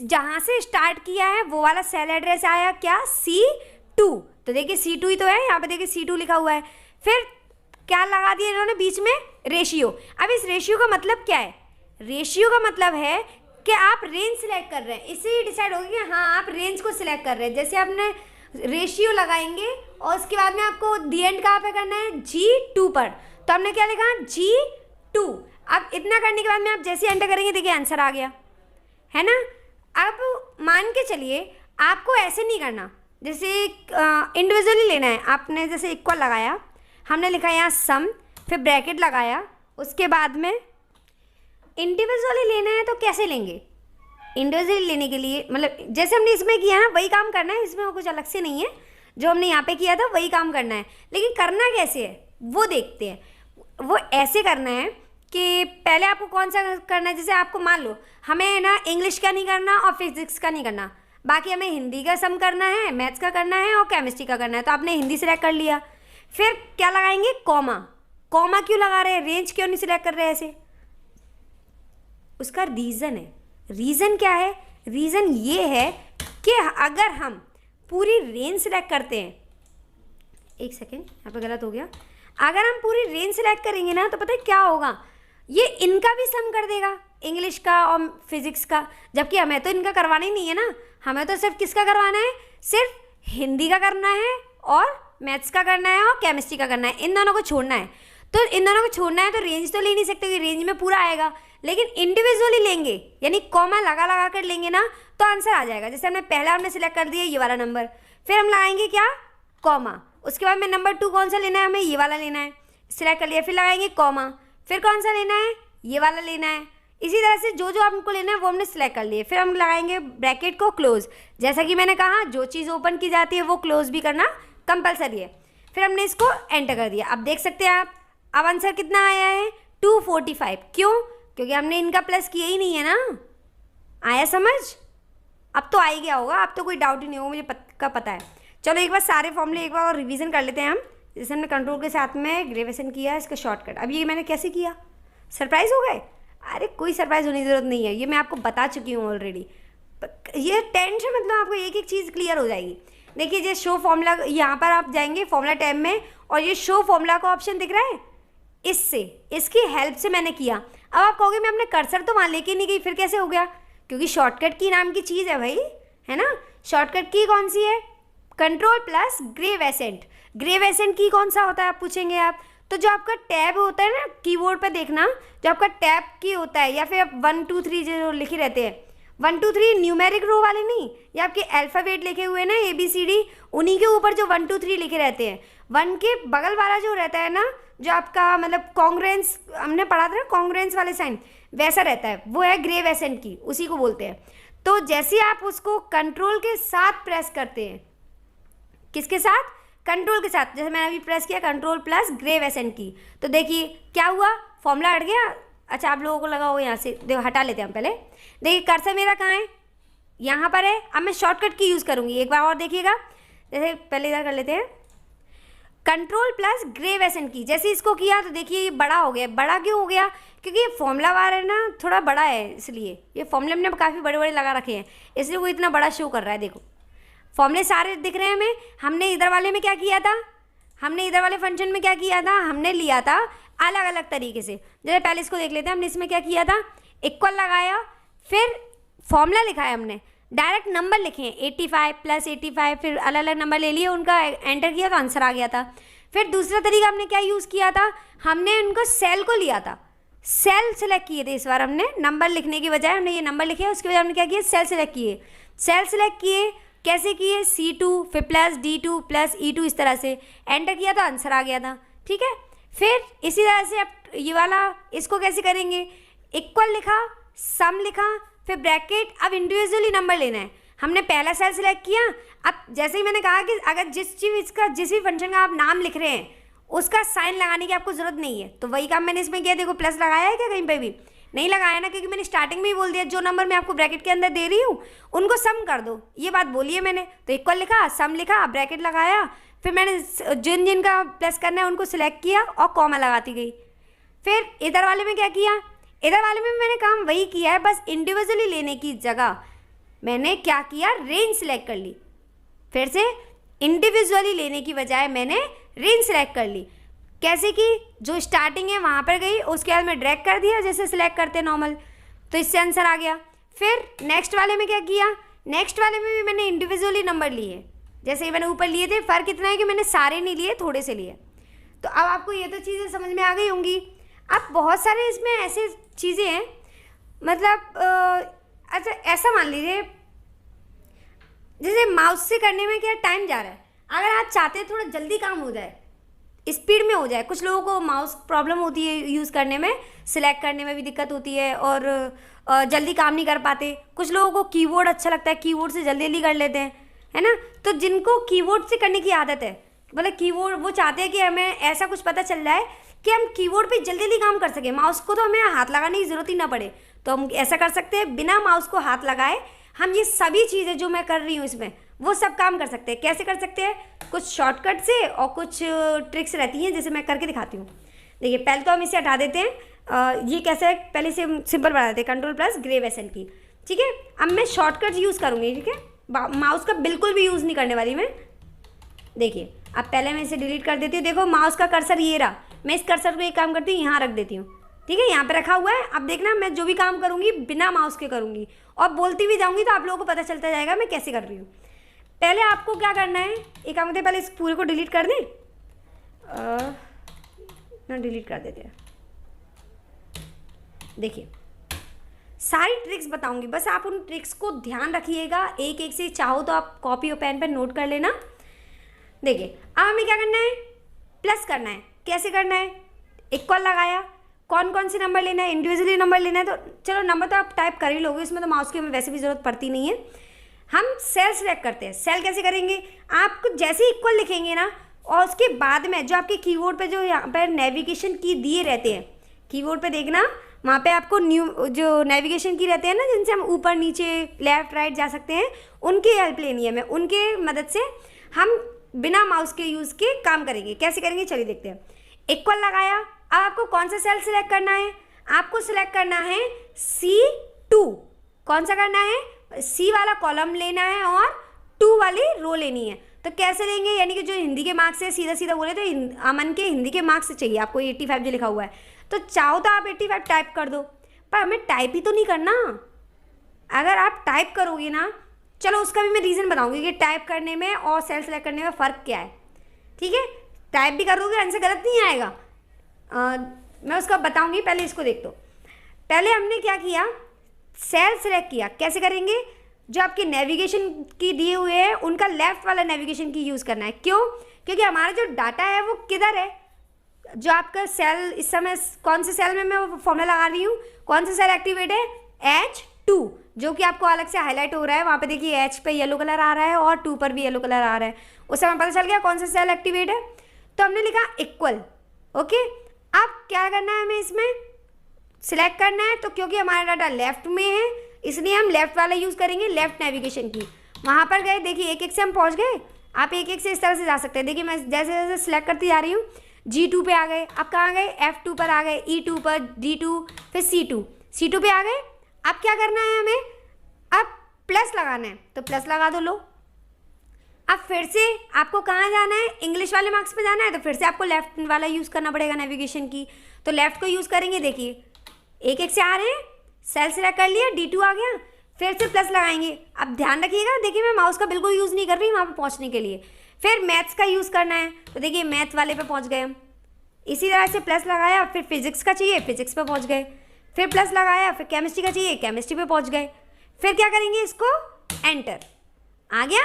जहाँ से स्टार्ट किया है वो वाला सेल एड्रेस आया क्या, C2, तो देखिए C2 ही तो है, यहाँ पे देखिए C2 लिखा हुआ है। फिर क्या लगा दिया इन्होंने बीच में, रेशियो। अब इस रेशियो का मतलब क्या है, रेशियो का मतलब है कि आप रेंज सिलेक्ट कर रहे हैं, इससे ही डिसाइड होगा कि हाँ आप रेंज को सिलेक्ट कर रहे हैं। जैसे आपने रेशियो लगाएंगे और उसके बाद में आपको दी एंड कहाँ पे करना है, G2 पर, तो हमने क्या लिखा, G2। अब इतना करने के बाद में आप जैसे एंटर करेंगे देखिए आंसर आ गया, है ना। अब मान के चलिए आपको ऐसे नहीं करना, जैसे इंडिविजुअली लेना है, आपने जैसे इक्वल लगाया, हमने लिखा यहाँ सम, फिर ब्रैकेट लगाया, उसके बाद में इंडिविजुअली लेना है तो कैसे लेंगे, इंडिविजुअली लेने के लिए मतलब जैसे हमने इसमें किया ना वही काम करना है, इसमें कुछ अलग से नहीं है, जो हमने यहाँ पे किया था वही काम करना है, लेकिन करना कैसे है वो देखते हैं। वो ऐसे करना है कि पहले आपको कौन सा करना है, जैसे आपको मान लो हमें ना इंग्लिश का नहीं करना और फिजिक्स का नहीं करना, बाकी हमें हिंदी का सम करना है, मैथ्स का करना है और केमिस्ट्री का करना है, तो आपने हिंदी सिलेक्ट कर लिया। फिर क्या लगाएंगे, कॉमा। कॉमा क्यों लगा रहे हैं, रेंज क्यों नहीं सिलेक्ट कर रहे हैं ऐसे, उसका रीज़न है। रीज़न क्या है, रीज़न ये है कि अगर हम पूरी रेंज सिलेक्ट करते हैं, एक सेकेंड यहाँ पे गलत हो गया, अगर हम पूरी रेंज सिलेक्ट करेंगे ना तो पता है क्या होगा, ये इनका भी सम कर देगा, इंग्लिश का और फिजिक्स का, जबकि हमें तो इनका करवाना ही नहीं है ना, हमें तो सिर्फ किसका करवाना है, सिर्फ हिंदी का करना है और मैथ्स का करना है और केमिस्ट्री का करना है, इन दोनों को छोड़ना है। तो इन दोनों को छोड़ना है तो रेंज तो ले नहीं सकते, रेंज में पूरा आएगा, लेकिन इंडिविजुअली लेंगे यानी कॉमा लगा कर लेंगे ना तो आंसर आ जाएगा। जैसे हमने सिलेक्ट कर दिया ये वाला नंबर, फिर हम लगाएंगे क्या, कॉमा, उसके बाद में नंबर 2 कौन सा लेना है, हमें ये वाला लेना है, सिलेक्ट कर लिया, फिर लगाएंगे कॉमा, फिर कौन सा लेना है, ये वाला लेना है। इसी तरह से जो जो आपको लेना है वो हमने सिलेक्ट कर लिए, फिर हम लगाएंगे ब्रैकेट को क्लोज, जैसा कि मैंने कहा जो चीज़ ओपन की जाती है वो क्लोज भी करना कंपलसरी है। फिर हमने इसको एंटर कर दिया, अब देख सकते हैं आप, अब आंसर कितना आया है, 245। क्यों, क्योंकि हमने इनका प्लस किया ही नहीं है ना, आया समझ, अब तो आ ही गया होगा, अब तो कोई डाउट ही नहीं होगा, मुझे पता है। चलो एक बार सारे फॉर्मूले एक बार और रिवीजन कर लेते हैं हम। जैसे हमने कंट्रोल के साथ में ग्रेविएशन किया, इसका शॉर्टकट, अब ये मैंने कैसे किया, सरप्राइज हो गए, अरे कोई सरप्राइज होने की ज़रूरत नहीं है, ये मैं आपको बता चुकी हूँ ऑलरेडी, ये टेंशन मतलब आपको एक एक चीज़ क्लियर हो जाएगी। देखिए ये शो फॉर्मूला, यहाँ पर आप जाएंगे फॉर्मूला टैब में और ये शो फॉर्मूला का ऑप्शन दिख रहा है, इसकी हेल्प से मैंने किया। अब आप कहोगे मैं अपने कर्सर तो वहाँ लेके नहीं गई, फिर कैसे हो गया, क्योंकि शॉर्टकट की नाम की चीज़ है भाई, है ना। शॉर्टकट की कौन सी है, कंट्रोल प्लस ग्रेविएशन। ग्रेविएशन की कौन सा होता है आप पूछेंगे आप, तो जो आपका टैब होता है ना कीबोर्ड पे देखना, जो आपका टैब की होता है, या फिर आप 1 2 3 जो लिखे रहते हैं, 1 2 3 न्यूमेरिक रो वाले नहीं, या आपके अल्फ़ाबेट लिखे हुए ना ABCD, उन्हीं के ऊपर जो 1 2 3 लिखे रहते हैं, 1 के बगल वाला जो रहता है ना, जो आपका मतलब कॉन्ग्रुएंस, हमने पढ़ा था ना कॉन्ग्रुएंस वाले साइन, वैसा रहता है, वो है ग्रेविएशन की, उसी को बोलते हैं। तो जैसे आप उसको कंट्रोल के साथ प्रेस करते हैं, किसके साथ, कंट्रोल के साथ, जैसे मैंने अभी प्रेस किया कंट्रोल प्लस ग्रेव एसेंट की, तो देखिए क्या हुआ, फॉर्मूला हट गया। अच्छा आप लोगों को लगा हो यहाँ से, देखो हटा लेते हैं हम पहले। देखिए कर्सर मेरा कहाँ है, यहाँ पर है। अब मैं शॉर्टकट की यूज़ करूँगी, एक बार और देखिएगा। जैसे पहले इधर कर लेते हैं, कंट्रोल प्लस ग्रेव एसेंट की, जैसे इसको किया तो देखिए ये बड़ा हो गया। बड़ा क्यों हो गया, क्योंकि ये फॉर्मूला बार है ना थोड़ा बड़ा है, इसलिए ये फॉर्मूले हमने काफ़ी बड़े बड़े लगा रखे हैं, इसलिए वो इतना बड़ा शो कर रहा है। देखो फॉर्मूले सारे दिख रहे हैं हमें। हमने इधर वाले में क्या किया था, हमने इधर वाले फंक्शन में क्या किया था, हमने लिया था अलग अलग तरीके से। जैसे पहले इसको देख लेते हैं, हमने इसमें क्या किया था, इक्वल लगाया, फिर फॉर्मूला लिखा है हमने, डायरेक्ट नंबर लिखे हैं 85 प्लस 85, फिर अलग अलग नंबर ले लिए, उनका एंटर किया तो आंसर आ गया था। फिर दूसरा तरीका हमने क्या यूज़ किया था, हमने उनको सेल को लिया था, सेल सेलेक्ट किए थे। इस बार हमने नंबर लिखने की बजाय हमने ये नंबर लिखे, उसके बजाय हमने क्या किया, सेल सेलेक्ट किए। सेल सेलेक्ट किए कैसे किए, C2 फिर प्लस D2 प्लस E2, इस तरह से एंटर किया तो आंसर आ गया था। ठीक है, फिर इसी तरह से अब ये वाला इसको कैसे करेंगे, इक्वल लिखा, सम लिखा, फिर ब्रैकेट। अब इंडिविजुअली नंबर लेना है, हमने पहला सेल सेलेक्ट किया। अब जैसे ही मैंने कहा कि अगर जिस चीज़ का, जिस भी फंक्शन का आप नाम लिख रहे हैं उसका साइन लगाने की आपको ज़रूरत नहीं है, तो वही काम मैंने इसमें किया। देखो प्लस लगाया है क्या, कहीं पे भी नहीं लगाया ना, क्योंकि मैंने स्टार्टिंग में ही बोल दिया जो नंबर मैं आपको ब्रैकेट के अंदर दे रही हूँ उनको सम कर दो, ये बात बोली है मैंने। तो इक्वल लिखा, सम लिखा, ब्रैकेट लगाया, फिर मैंने जिन जिन का प्लस करना है उनको सिलेक्ट किया और कॉमा लगाती गई। फिर इधर वाले में क्या किया, इधर वाले में मैंने काम वही किया है, बस इंडिविजुअली लेने की जगह मैंने क्या किया, रेंज सेलेक्ट कर ली। फिर से इंडिविजुअली लेने की बजाय मैंने रेंज सेलेक्ट कर ली। कैसे कि जो स्टार्टिंग है वहाँ पर गई, उसके बाद मैं ड्रैग कर दिया जैसे सिलेक्ट करते हैं नॉर्मल, तो इससे आंसर आ गया। फिर नेक्स्ट वाले में क्या किया, नेक्स्ट वाले में भी मैंने इंडिविजुअली नंबर लिए, जैसे मैंने ऊपर लिए थे। फ़र्क इतना है कि मैंने सारे नहीं लिए, थोड़े से लिए। तो अब आपको ये तो चीज़ें समझ में आ गई होंगी। अब बहुत सारे इसमें ऐसे चीज़ें हैं, मतलब अच्छा ऐसा मान लीजिए जैसे माउस से करने में क्या टाइम जा रहा है, अगर आप चाहते हैं थोड़ा जल्दी काम हो जाए, स्पीड में हो जाए। कुछ लोगों को माउस प्रॉब्लम होती है यूज़ करने में, सिलेक्ट करने में भी दिक्कत होती है और जल्दी काम नहीं कर पाते। कुछ लोगों को कीबोर्ड अच्छा लगता है, कीबोर्ड से जल्दी जल्दी कर लेते हैं, है ना। तो जिनको कीबोर्ड से करने की आदत है, मतलब कीबोर्ड वो चाहते हैं कि हमें ऐसा कुछ पता चल जाए कि हम कीबोर्ड पे जल्दी जल्दी काम कर सकें, माउस को तो हमें हाथ लगाने की ज़रूरत ही ना पड़े, तो हम ऐसा कर सकते हैं बिना माउस को हाथ लगाए हम ये सभी चीज़ें जो मैं कर रही हूँ इसमें वो सब काम कर सकते हैं। कैसे कर सकते हैं, कुछ शॉर्टकट से और कुछ ट्रिक्स रहती हैं, जैसे मैं करके दिखाती हूँ। देखिए पहले तो हम इसे हटा देते हैं, ये कैसे है पहले से सिंपल बना देते हैं, कंट्रोल प्लस ग्रेव एसेंट की। ठीक है, अब मैं शॉर्टकट यूज़ करूँगी। ठीक है, माउस का बिल्कुल भी यूज़ नहीं करने वाली मैं। देखिए अब पहले मैं इसे डिलीट कर देती हूँ। देखो माउस का कर्सर ये रहा, मैं इस कर्सर को एक काम करती हूँ यहाँ रख देती हूँ। ठीक है, यहाँ पे रखा हुआ है। अब देखना मैं जो भी काम करूँगी बिना माउस के करूँगी और बोलती भी जाऊँगी, तो आप लोगों को पता चलता जाएगा मैं कैसे कर रही हूँ। पहले आपको क्या करना है, एक काम करते हैं, पहले इस पूरे को डिलीट कर दें, ना डिलीट कर देते हैं। देखिए सारी ट्रिक्स बताऊंगी, बस आप उन ट्रिक्स को ध्यान रखिएगा, एक एक से चाहो तो आप कॉपी और पेन पर नोट कर लेना। देखिए अब हमें क्या करना है, प्लस करना है। कैसे करना है, इक्वल लगाया, कौन कौन से नंबर लेना है, इंडिविजुअली नंबर लेना है, तो चलो नंबर तो आप टाइप कर ही लोगे, इसमें तो माउस की हमें वैसे भी ज़रूरत पड़ती नहीं है। हम सेल सेलेक्ट करते हैं। सेल कैसे करेंगे, आपको जैसे इक्वल लिखेंगे ना, और उसके बाद में जो आपके कीबोर्ड पे जो यहाँ पर नेविगेशन की दिए रहते हैं, कीबोर्ड पे देखना वहाँ पे आपको न्यू जो नेविगेशन की रहते हैं ना, जिनसे हम ऊपर नीचे लेफ़्ट राइट जा सकते हैं, उनकी हेल्प लेनी है हमें। उनके मदद से हम बिना माउस के यूज़ के काम करेंगे। कैसे करेंगे चलिए देखते हैं। इक्वल लगाया, अब आपको कौन सा सेल सिलेक्ट करना है, आपको सिलेक्ट करना है C2। कौन सा करना है, C वाला कॉलम लेना है और 2 वाली रो लेनी है। तो कैसे लेंगे, यानी कि जो हिंदी के मार्क्स है, सीधा सीधा बोले तो अमन के हिंदी के मार्क्स से चाहिए आपको 85 जो लिखा हुआ है, तो चाहो तो आप 85 टाइप कर दो, पर हमें टाइप ही तो नहीं करना। अगर आप टाइप करोगे ना, चलो उसका भी मैं रीज़न बताऊंगी कि टाइप करने में और सेल सेलेक्ट करने में फ़र्क क्या है। ठीक है, टाइप भी करोगे आंसर गलत नहीं आएगा, मैं उसका बताऊंगी, पहले इसको देख दो। पहले हमने क्या किया, सेल सेलेक्ट किया। कैसे करेंगे, जो आपके नेविगेशन की दिए हुए हैं उनका लेफ्ट वाला नेविगेशन की यूज़ करना है। क्यों, क्योंकि हमारा जो डाटा है वो किधर है, जो आपका सेल इस समय कौन से सेल में मैं फॉर्मूला लगा रही हूँ, कौन सा सेल एक्टिवेट है, टू, जो कि आपको अलग से हाईलाइट हो रहा है, वहाँ पे देखिए H पे येलो कलर आ रहा है और 2 पर भी येलो कलर आ रहा है। उससे हमें पता चल गया कौन सा सेल एक्टिवेट है। तो हमने लिखा इक्वल। ओके, अब क्या करना है, हमें इसमें सिलेक्ट करना है। तो क्योंकि हमारा डाटा लेफ्ट में है इसलिए हम लेफ्ट वाला यूज़ करेंगे, लेफ्ट नेविगेशन की। वहाँ पर गए, देखिए एक एक से हम पहुँच गए। आप एक एक से इस तरह से जा सकते हैं। देखिए मैं जैसे जैसे सिलेक्ट करती जा रही हूँ, G2 पे आ गए, अब कहाँ गए, F2 पर आ गए, E2 पर, D2, फिर C2 पे आ गए। अब क्या करना है हमें, अब प्लस लगाना है, तो प्लस लगा दो। लो, अब फिर से आपको कहाँ जाना है, इंग्लिश वाले मार्क्स पे जाना है, तो फिर से आपको लेफ्ट वाला यूज़ करना पड़ेगा नेविगेशन की। तो लेफ्ट को यूज़ करेंगे। देखिए एक एक से आ रहे हैं, सेल सेलेक्ट कर लिया, D2 आ गया, फिर से प्लस लगाएंगे। अब ध्यान रखिएगा, देखिए मैं माउस का बिल्कुल यूज़ नहीं कर रही वहाँ पे पहुँचने के लिए। फिर मैथ्स का यूज़ करना है, तो देखिए मैथ वाले पे पहुँच गए हम। इसी तरह से प्लस लगाया, फिर फिजिक्स का चाहिए, फिजिक्स पे पहुँच गए। फिर प्लस लगाया, फिर केमिस्ट्री का चाहिए, केमिस्ट्री पे पहुँच गए। फिर क्या करेंगे, इसको एंटर, आ गया।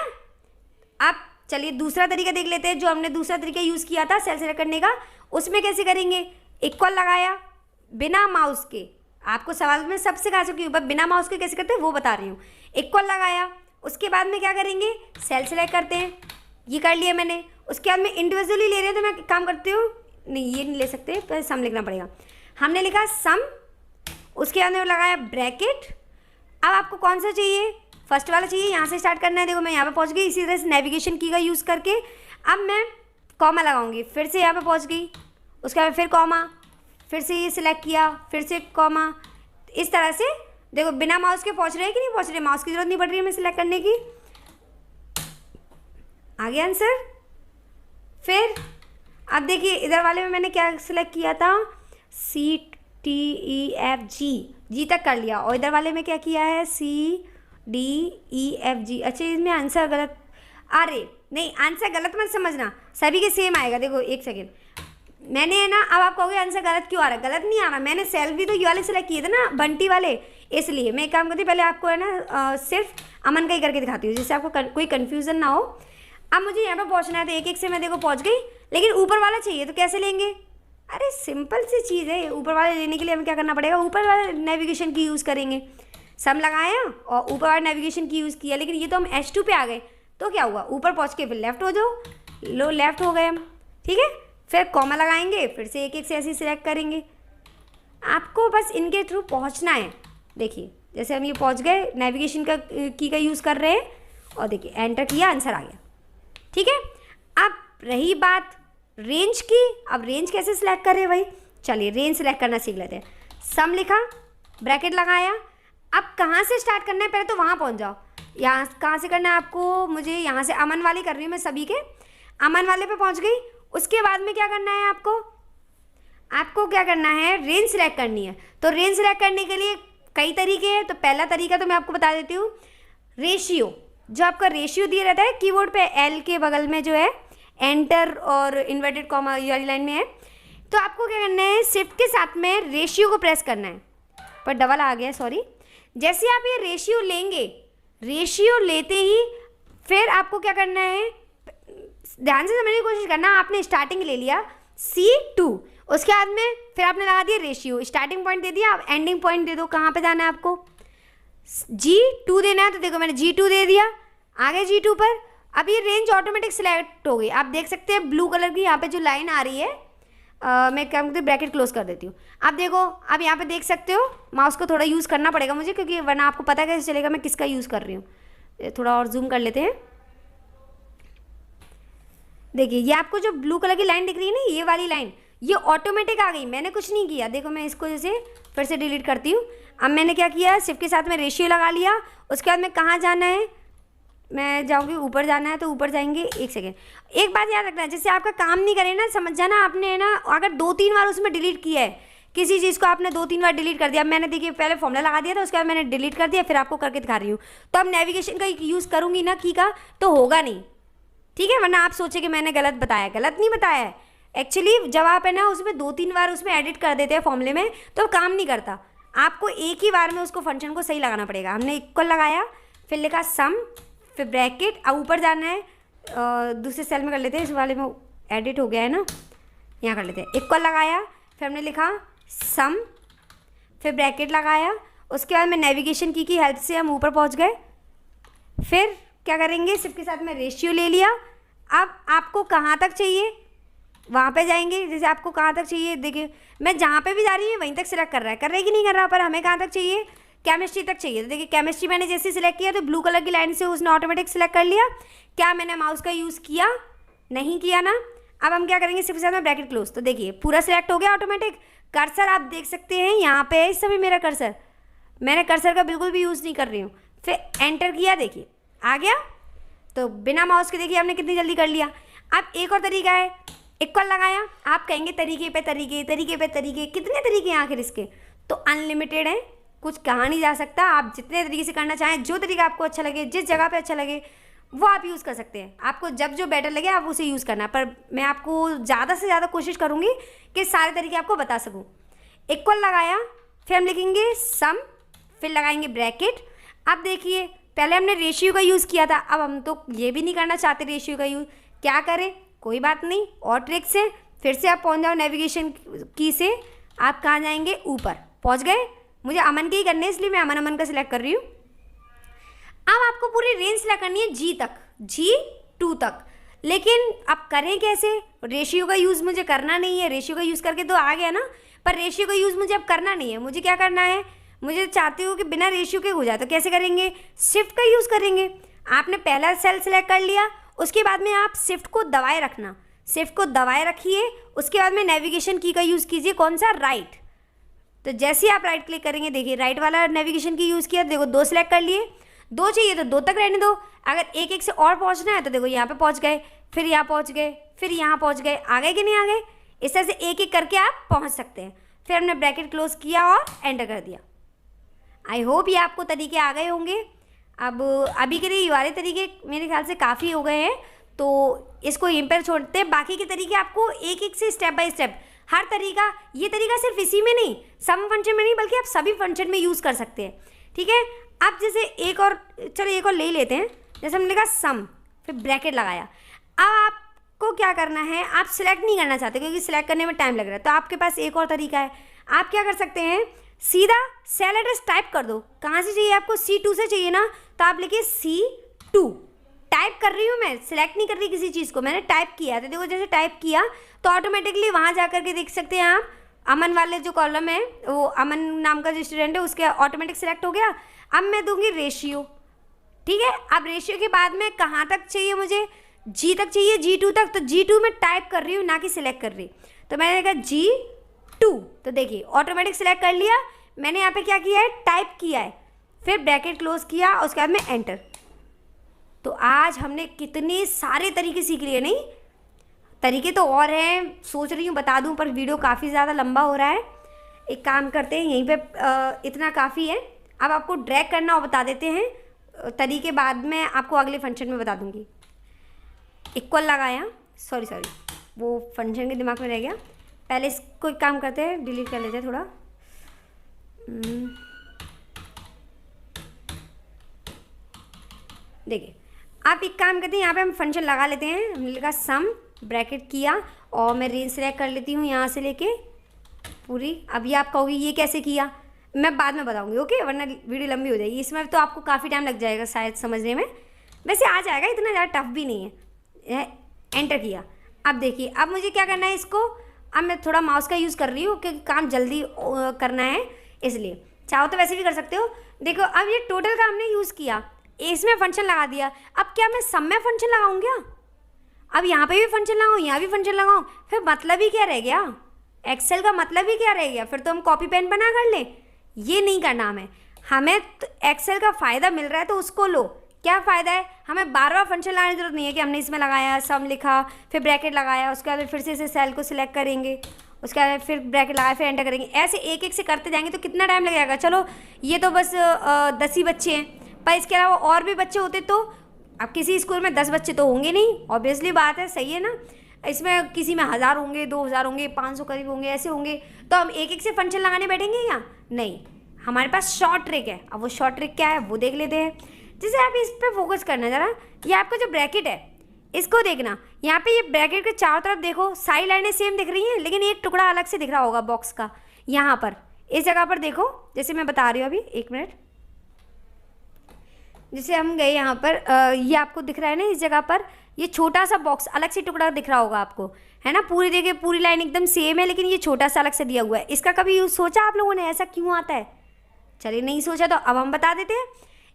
अब चलिए दूसरा तरीका देख लेते हैं, जो हमने दूसरा तरीका यूज़ किया था सेल सेलेक्ट करने का। उसमें कैसे करेंगे, इक्वल लगाया बिना माउस के। आपको सवाल में सबसे कहा चुकी हूँ, पर बिना माउस के कैसे करते हैं वो बता रही हूँ। इक्वल लगाया, उसके बाद में क्या करेंगे, सेल सेलेक्ट करते हैं, ये कर लिया मैंने। उसके बाद में इंडिविजुअली ले रहे हैं, तो मैं काम करती हूँ, नहीं ये नहीं ले सकते, पर सम लिखना पड़ेगा। हमने लिखा सम, उसके बाद में लगाया ब्रैकेट। अब आपको कौन सा चाहिए, फर्स्ट वाला चाहिए, यहाँ से स्टार्ट करना है। देखो मैं यहाँ पे पहुँच गई, इसी तरह से नेविगेशन की का यूज़ करके। अब मैं कॉमा लगाऊंगी, फिर से यहाँ पे पहुँच गई, उसके बाद फिर कॉमा, फिर से ये सिलेक्ट किया, फिर से कॉमा। इस तरह से देखो बिना माउस के पहुँच रहे हैं कि नहीं पहुँच रहे, माउस की जरूरत नहीं पड़ रही है हमें सिलेक्ट करने की। आ गया आंसर। फिर अब देखिए इधर वाले में मैंने क्या सिलेक्ट किया था, CTEFG, जी तक कर लिया। और इधर वाले में क्या किया है, CDEFG। अच्छा इसमें आंसर गलत, अरे नहीं आंसर गलत मत समझना, सभी के सेम आएगा। देखो एक सेकेंड, मैंने है ना, अब आप कहोगे आंसर गलत क्यों आ रहा है, गलत नहीं आ रहा, मैंने सेल भी तो ये वाले सेलेक्ट किए थे ना, बंटी वाले। इसलिए मैं एक काम करती हूँ, पहले आपको है ना सिर्फ अमन का ही करके दिखाती हूँ, जिससे आपको कोई कन्फ्यूज़न ना हो। अब मुझे यहाँ पे पहुँचना है, तो एक एक से मैं देखो पहुँच गई, लेकिन ऊपर वाला चाहिए तो कैसे लेंगे। अरे सिंपल सी चीज़ है, ऊपर वाले लेने के लिए हमें क्या करना पड़ेगा, ऊपर वाले नेविगेशन की यूज़ करेंगे। सम लगाया और ऊपर वाले नेविगेशन की यूज़ किया, लेकिन ये तो हम H2 पे आ गए, तो क्या हुआ, ऊपर पहुँच के फिर लेफ्ट हो जाओ, लो लेफ्ट हो गए हम, ठीक है। फिर कॉमा लगाएंगे, फिर से एक एक से ऐसे सिलेक्ट करेंगे। आपको बस इनके थ्रू पहुंचना है। देखिए जैसे हम ये पहुंच गए, नेविगेशन का की का यूज़ कर रहे हैं, और देखिए एंटर किया, आंसर आ गया, ठीक है। अब रही बात रेंज की, अब रेंज कैसे सिलेक्ट कर रहे हैं भाई, चलिए रेंज सिलेक्ट करना सीख लेते हैं। सम लिखा, ब्रैकेट लगाया। अब कहाँ से स्टार्ट करना है, पहले तो वहाँ पहुँच जाओ। यहाँ कहाँ से करना है आपको, मुझे यहाँ से अमन वाले कर रही हूँ मैं, सभी के अमन वाले पे पहुँच गई। उसके बाद में क्या करना है आपको क्या करना है, रेंज सेलेक्ट करनी है। तो रेंज सेलेक्ट करने के लिए कई तरीके हैं। तो पहला तरीका तो मैं आपको बता देती हूँ, रेशियो। जो आपका रेशियो दिया रहता है कीबोर्ड पे, एल के बगल में जो है एंटर और इन्वर्टेड कॉमा वाली लाइन में है, तो आपको क्या करना है, शिफ्ट के साथ में रेशियो को प्रेस करना है। पर डबल आ गया, सॉरी। जैसे आप ये रेशियो लेंगे, रेशियो लेते ही फिर आपको क्या करना है, ध्यान से समझने की कोशिश करना। आपने स्टार्टिंग ले लिया C2, उसके बाद में फिर आपने लगा दिया रेशियो, स्टार्टिंग पॉइंट दे दिया, अब एंडिंग पॉइंट दे दो, कहाँ पे जाना है आपको, G2 देना है। तो देखो मैंने G2 दे दिया, आगे G2 पर। अब ये रेंज ऑटोमेटिक सिलेक्ट हो गई, आप देख सकते हैं ब्लू कलर की यहाँ पे जो लाइन आ रही है। मैं क्या करती हूँ, ब्रैकेट क्लोज कर देती हूँ। अब देखो, अब यहाँ पे देख सकते हो, माउस को थोड़ा यूज़ करना पड़ेगा मुझे, क्योंकि वरना आपको पता कैसे चलेगा मैं किसका यूज़ कर रही हूँ। थोड़ा और जूम कर लेते हैं। देखिए ये आपको जो ब्लू कलर की लाइन दिख रही है ना, ये वाली लाइन, ये ऑटोमेटिक आ गई, मैंने कुछ नहीं किया। देखो मैं इसको जैसे फिर से डिलीट करती हूँ। अब मैंने क्या किया, शिफ्ट के साथ में रेशियो लगा लिया। उसके बाद में कहाँ जाना है, मैं जाऊँगी ऊपर जाना है, तो ऊपर जाएंगे। एक सेकेंड, एक बात याद रखना, जैसे आपका काम नहीं करे ना, समझ जाना आपने है ना, अगर 2-3 बार उसमें डिलीट किया है, किसी चीज़ को आपने 2-3 बार डिलीट कर दिया। मैंने देखिए पहले फॉर्मूला लगा दिया था, उसके बाद मैंने डिलीट कर दिया, फिर आपको करके दिखा रही हूँ। तो अब नेविगेशन का यूज़ करूँगी ना की का, तो होगा नहीं, ठीक है, वरना आप सोचे कि मैंने गलत बताया। गलत नहीं बताया है, एक्चुअली जब आप है ना उसमें 2-3 बार उसमें एडिट कर देते हैं फॉर्मूले में, तो काम नहीं करता। आपको एक ही बार में उसको फंक्शन को सही लगाना पड़ेगा। हमने इक्वल लगाया, फिर लिखा सम, फिर ब्रैकेट। अब ऊपर जाना है, दूसरे सेल में कर लेते हैं, इस वाले में एडिट हो गया है ना, यहाँ कर लेते हैं। इक्वल लगाया, फिर हमने लिखा सम, फिर ब्रैकेट लगाया, उसके बाद में नेविगेशन की हेल्प से हम ऊपर पहुंच गए। फिर क्या करेंगे, शिफ्ट के साथ में रेशियो ले लिया। अब आपको कहाँ तक चाहिए वहाँ पे जाएंगे। जैसे आपको कहाँ तक चाहिए, देखिए मैं जहाँ पे भी जा रही हूँ वहीं तक सिलेक्ट कर रहा है कि नहीं कर रहा, पर हमें कहाँ तक चाहिए, केमिस्ट्री तक चाहिए। तो देखिए केमिस्ट्री मैंने जैसे सिलेक्ट किया तो ब्लू कलर की लाइन से उसने ऑटोमेटिक सिलेक्ट कर लिया। क्या मैंने माउस का यूज़ किया, नहीं किया ना। अब हम क्या करेंगे, सिर्फ साथ में ब्रैकेट क्लोज, तो देखिए पूरा सिलेक्ट हो गया ऑटोमेटिक। कर्सर आप देख सकते हैं यहाँ पे है इस समय मेरा कर्सर, मैंने कर्सर का बिल्कुल भी यूज़ नहीं कर रही हूँ। फिर एंटर किया, देखिए आ गया। तो बिना माउस के देखिए हमने कितनी जल्दी कर लिया। अब एक और तरीका है, इक्वल लगाया। आप कहेंगे तरीके पे तरीके, तरीके पे तरीके, कितने तरीके हैं आखिर इसके, तो अनलिमिटेड है, कुछ कहा नहीं जा सकता। आप जितने तरीके से करना चाहें, जो तरीका आपको अच्छा लगे, जिस जगह पे अच्छा लगे वो आप यूज़ कर सकते हैं। आपको जब जो बेटर लगे आप उसे यूज़ करना, पर मैं आपको ज़्यादा से ज़्यादा कोशिश करूँगी कि सारे तरीके आपको बता सकूँ। इक्वल लगाया, फिर हम लिखेंगे सम, फिर लगाएंगे ब्रैकेट। अब देखिए पहले हमने रेशियो का यूज़ किया था, अब हम तो ये भी नहीं करना चाहते रेशियो का यूज़। क्या करें, कोई बात नहीं, और ट्रिक से फिर से आप पहुंच जाओ नेविगेशन की से। आप कहाँ जाएंगे, ऊपर पहुंच गए। मुझे अमन के ही करने इसलिए मैं अमन का सिलेक्ट कर रही हूँ। अब आपको पूरी रेंज सिलेक्ट करनी है G तक, G2 तक। लेकिन अब करें कैसे, रेशियो का यूज़ मुझे करना नहीं है, रेशियो का यूज़ करके तो आ गया ना, पर रेशियो का यूज़ मुझे अब करना नहीं है। मुझे क्या करना है, मुझे चाहती हूँ कि बिना रेशियो के हो जाए, तो कैसे करेंगे, शिफ्ट का यूज़ करेंगे। आपने पहला सेल सेलेक्ट कर लिया, उसके बाद में आप शिफ्ट को दबाए रखना, शिफ्ट को दबाए रखिए। उसके बाद में नेविगेशन की का यूज़ कीजिए, कौन सा, राइट। तो जैसे ही आप राइट क्लिक करेंगे, देखिए राइट वाला नेविगेशन की यूज़ किया, देखो 2 सेलेक्ट कर लिए, 2 चाहिए तो 2 तक रहने दो। अगर एक एक से और पहुंचना है तो देखो यहाँ पे पहुंच गए, फिर यहाँ पहुंच गए, फिर यहाँ पहुंच गए, आ गए कि नहीं आ गए। इस तरह से एक एक करके आप पहुंच सकते हैं। फिर हमने ब्रैकेट क्लोज किया और एंटर कर दिया। आई होप ये आपको तरीके आ गए होंगे। अब अभी के लिए ये वाले तरीके मेरे ख्याल से काफ़ी हो गए हैं, तो इसको यहीं पर छोड़ते हैं। बाकी के तरीके आपको एक एक से स्टेप बाय स्टेप, हर तरीका, ये तरीका सिर्फ इसी में नहीं, सम फंक्शन में नहीं, बल्कि आप सभी फंक्शन में यूज़ कर सकते हैं। ठीक है, अब जैसे एक और, चलो एक और ले लेते हैं। जैसे हमने कहा सम, फिर ब्रैकेट लगाया। अब आपको क्या करना है, आप सिलेक्ट नहीं करना चाहते क्योंकि सिलेक्ट करने में टाइम लग रहा है, तो आपके पास एक और तरीका है। आप क्या कर सकते हैं, सीधा सेल एड्रेस टाइप कर दो। कहाँ से चाहिए आपको, C2 से चाहिए ना, तो आप लिखिए C2। टाइप कर रही हूँ मैं, सिलेक्ट नहीं कर रही किसी चीज़ को, मैंने टाइप किया। तो देखो जैसे टाइप किया तो ऑटोमेटिकली वहाँ जा कर के देख सकते हैं आप, अमन वाले जो कॉलम है, वो अमन नाम का जो स्टूडेंट है उसके ऑटोमेटिक सिलेक्ट हो गया। अब मैं दूंगी रेशियो, ठीक है। अब रेशियो के बाद में कहाँ तक चाहिए मुझे, G तक चाहिए, G2 तक। तो G2 में टाइप कर रही हूँ, ना कि सिलेक्ट कर रही। तो मैंने कहा G2, तो देखिए ऑटोमेटिक सिलेक्ट कर लिया। मैंने यहाँ पे क्या किया है, टाइप किया है, फिर ब्रैकेट क्लोज किया, उसके बाद में एंटर। तो आज हमने कितने सारे तरीके सीख लिए, नहीं तरीके तो और हैं, सोच रही हूँ बता दूँ, पर वीडियो काफ़ी ज़्यादा लंबा हो रहा है। एक काम करते हैं, यहीं पे इतना काफ़ी है। अब आपको ड्रैग करना और बता देते हैं तरीके, बाद में आपको अगले फंक्शन में बता दूंगी। इक्वल लगाया, सॉरी वो फंक्शन के दिमाग में रह गया। पहले इसको एक काम करते हैं, डिलीट कर लेते हैं थोड़ा। देखिए आप एक काम करते हैं, यहाँ पे हम फंक्शन लगा लेते हैं। हमने लिखा सम, ब्रैकेट किया, और मैं रेंज सेलेक्ट कर लेती हूँ यहाँ से लेके पूरी। अभी आप कहोगे ये कैसे किया, मैं बाद में बताऊंगी, ओके, वरना वीडियो लंबी हो जाएगी। इसमें तो आपको काफ़ी टाइम लग जाएगा शायद समझने में, वैसे आ जाएगा, इतना ज़्यादा टफ भी नहीं है। एंटर किया। अब देखिए अब मुझे क्या करना है, इसको अब मैं थोड़ा माउस का यूज़ कर रही हूँ क्योंकि काम जल्दी करना है, इसलिए। चाहो तो वैसे भी कर सकते हो। देखो अब ये टोटल का हमने यूज़ किया, इसमें फंक्शन लगा दिया। अब क्या मैं सम में फंक्शन लगाऊँ क्या, अब यहाँ पे भी फंक्शन लगाऊँ, यहाँ भी फंक्शन लगाऊँ, फिर मतलब ही क्या रह गया, एक्सेल का मतलब ही क्या रह गया। फिर तो हम कॉपी पेन बना कर लें, ये नहीं करना हमें तो एक्सेल का फ़ायदा मिल रहा है तो उसको लो। क्या फ़ायदा है, हमें बार बार फंक्शन लगाने की जरूरत नहीं है कि हमने इसमें लगाया, सम लिखा, फिर ब्रैकेट लगाया, उसके बाद फिर से इसे सेल को सिलेक्ट करेंगे, उसके बाद फिर ब्रैकेट लगाया, फिर एंटर करेंगे। ऐसे एक एक से करते जाएंगे तो कितना टाइम लग जाएगा। चलो ये तो बस 10 ही बच्चे हैं, पर इसके अलावा और भी बच्चे होते तो, अब किसी स्कूल में 10 बच्चे तो होंगे नहीं, ऑब्वियसली बात है, सही है ना। इसमें किसी में 1000 होंगे, 2000 होंगे, 500 करीब होंगे, ऐसे होंगे, तो हम एक एक से फंक्शन लगाने बैठेंगे क्या, नहीं। हमारे पास शॉर्ट ट्रिक है। अब वो शॉर्ट ट्रिक क्या है वो देख लेते हैं। जैसे आप इस पर फोकस करना ज़रा, ये आपका जो ब्रैकेट है इसको देखना, यहाँ पे ये ब्रैकेट के चारों तरफ देखो सारी लाइनें सेम दिख रही हैं, लेकिन एक टुकड़ा अलग से दिख रहा होगा बॉक्स का, यहाँ पर इस जगह पर देखो, जैसे मैं बता रही हूँ अभी, 1 मिनट, जैसे हम गए यहाँ पर, ये आपको दिख रहा है ना इस जगह पर, ये छोटा सा बॉक्स अलग से टुकड़ा दिख रहा होगा आपको, है ना। पूरी देखिए पूरी लाइन एकदम सेम है, लेकिन ये छोटा सा अलग से दिया हुआ है। इसका कभी यूज सोचा आप लोगों ने, ऐसा क्यों आता है? चलिए नहीं सोचा तो अब हम बता देते हैं।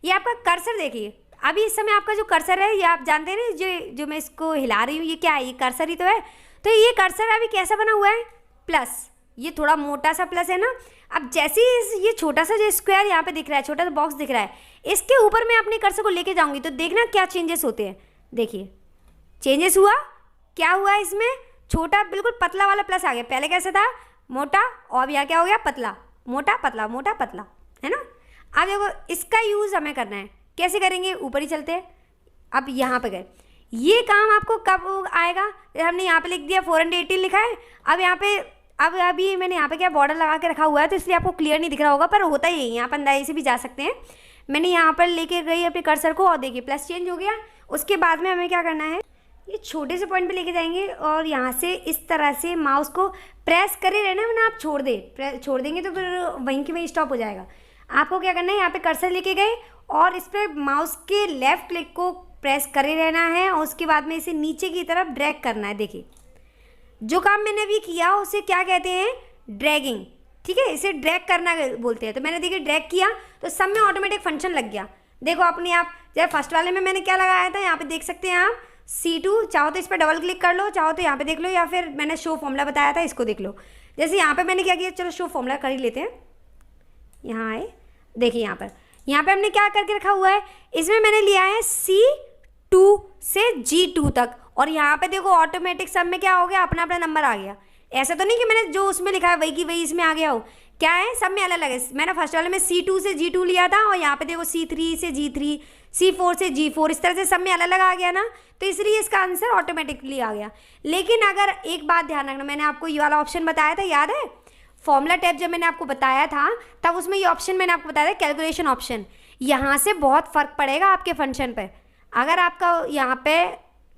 ये आपका कर्सर देखिए, अभी इस समय आपका जो कर्सर है, ये आप जानते हैं ना, जो मैं इसको हिला रही हूँ, ये क्या है? ये कर्सर ही तो है। तो ये कर्सर अभी कैसा बना हुआ है? प्लस, ये थोड़ा मोटा सा प्लस है ना। अब जैसे ही ये छोटा सा जो स्क्वायर यहाँ पे दिख रहा है, छोटा सा बॉक्स दिख रहा है, इसके ऊपर मैं अपने कर्सर को लेके जाऊंगी तो देखना क्या चेंजेस होते हैं। देखिए चेंजेस हुआ, क्या हुआ इसमें? छोटा बिल्कुल पतला वाला प्लस आ गया। पहले कैसा था? मोटा, और यहाँ क्या हो गया? पतला, मोटा पतला, मोटा पतला, है ना। अब देखो इसका यूज़ हमें करना है, कैसे करेंगे? ऊपर ही चलते हैं। अब यहाँ पे गए, ये काम आपको कब आएगा? हमने यहाँ पे लिख दिया 418 लिखा है। अब यहाँ पे अब अभी मैंने यहाँ पे क्या बॉर्डर लगा के रखा हुआ है, तो इसलिए आपको क्लियर नहीं दिख रहा होगा, पर होता ही है, यहाँ पर अंदाजे से भी जा सकते हैं। मैंने यहाँ पर लेके गई अपने कर्सर को, और देखिए प्लस चेंज हो गया। उसके बाद में हमें क्या करना है, ये छोटे से पॉइंट पे लेके जाएंगे और यहाँ से इस तरह से माउस को प्रेस करे रहना, वरना आप छोड़ देंगे तो फिर वहीं के वहीं स्टॉप हो जाएगा। आपको क्या करना है, यहाँ पे कर्सर लेके गए और इस पर माउस के लेफ्ट क्लिक को प्रेस करे रहना है, और उसके बाद में इसे नीचे की तरफ ड्रैग करना है। देखिए जो काम मैंने अभी किया उसे क्या कहते हैं? ड्रैगिंग, ठीक है, इसे ड्रैग करना बोलते हैं। तो मैंने देखिए ड्रैग किया तो सब में ऑटोमेटिक फंक्शन लग गया। देखो अपने आप, जब फर्स्ट वाले में मैंने क्या लगाया था, यहाँ पे देख सकते हैं आप C2, चाहो तो इस पर डबल क्लिक कर लो, चाहो तो यहाँ पे देख लो, या फिर मैंने शो फॉर्मूला बताया था इसको देख लो। जैसे यहाँ पे मैंने क्या किया, चलो शो फॉर्मूला कर ही लेते हैं। यहाँ आए, देखिए यहाँ पे हमने क्या करके रखा हुआ है, इसमें मैंने लिया है C2 से G2 तक, और यहाँ पे देखो ऑटोमेटिक सब में क्या हो गया, अपना अपना नंबर आ गया। ऐसा तो नहीं कि मैंने जो उसमें लिखा है वही की वही इसमें आ गया हो, क्या है, सब में अलग अलग है। मैंने फर्स्ट वाले में C2 से G2 लिया था, और यहाँ पे देखो C3 से G3, C4 से G4, इस तरह से सब में अलग अलग आ गया ना, तो इसलिए इसका आंसर ऑटोमेटिकली आ गया। लेकिन अगर एक बात ध्यान रखना, मैंने आपको ये वाला ऑप्शन बताया था, याद है? फॉर्मूला टैब जब मैंने आपको बताया था, तब उसमें ये ऑप्शन मैंने आपको बताया था, कैलकुलेशन ऑप्शन। यहाँ से बहुत फ़र्क पड़ेगा आपके फंक्शन पर। अगर आपका यहाँ पे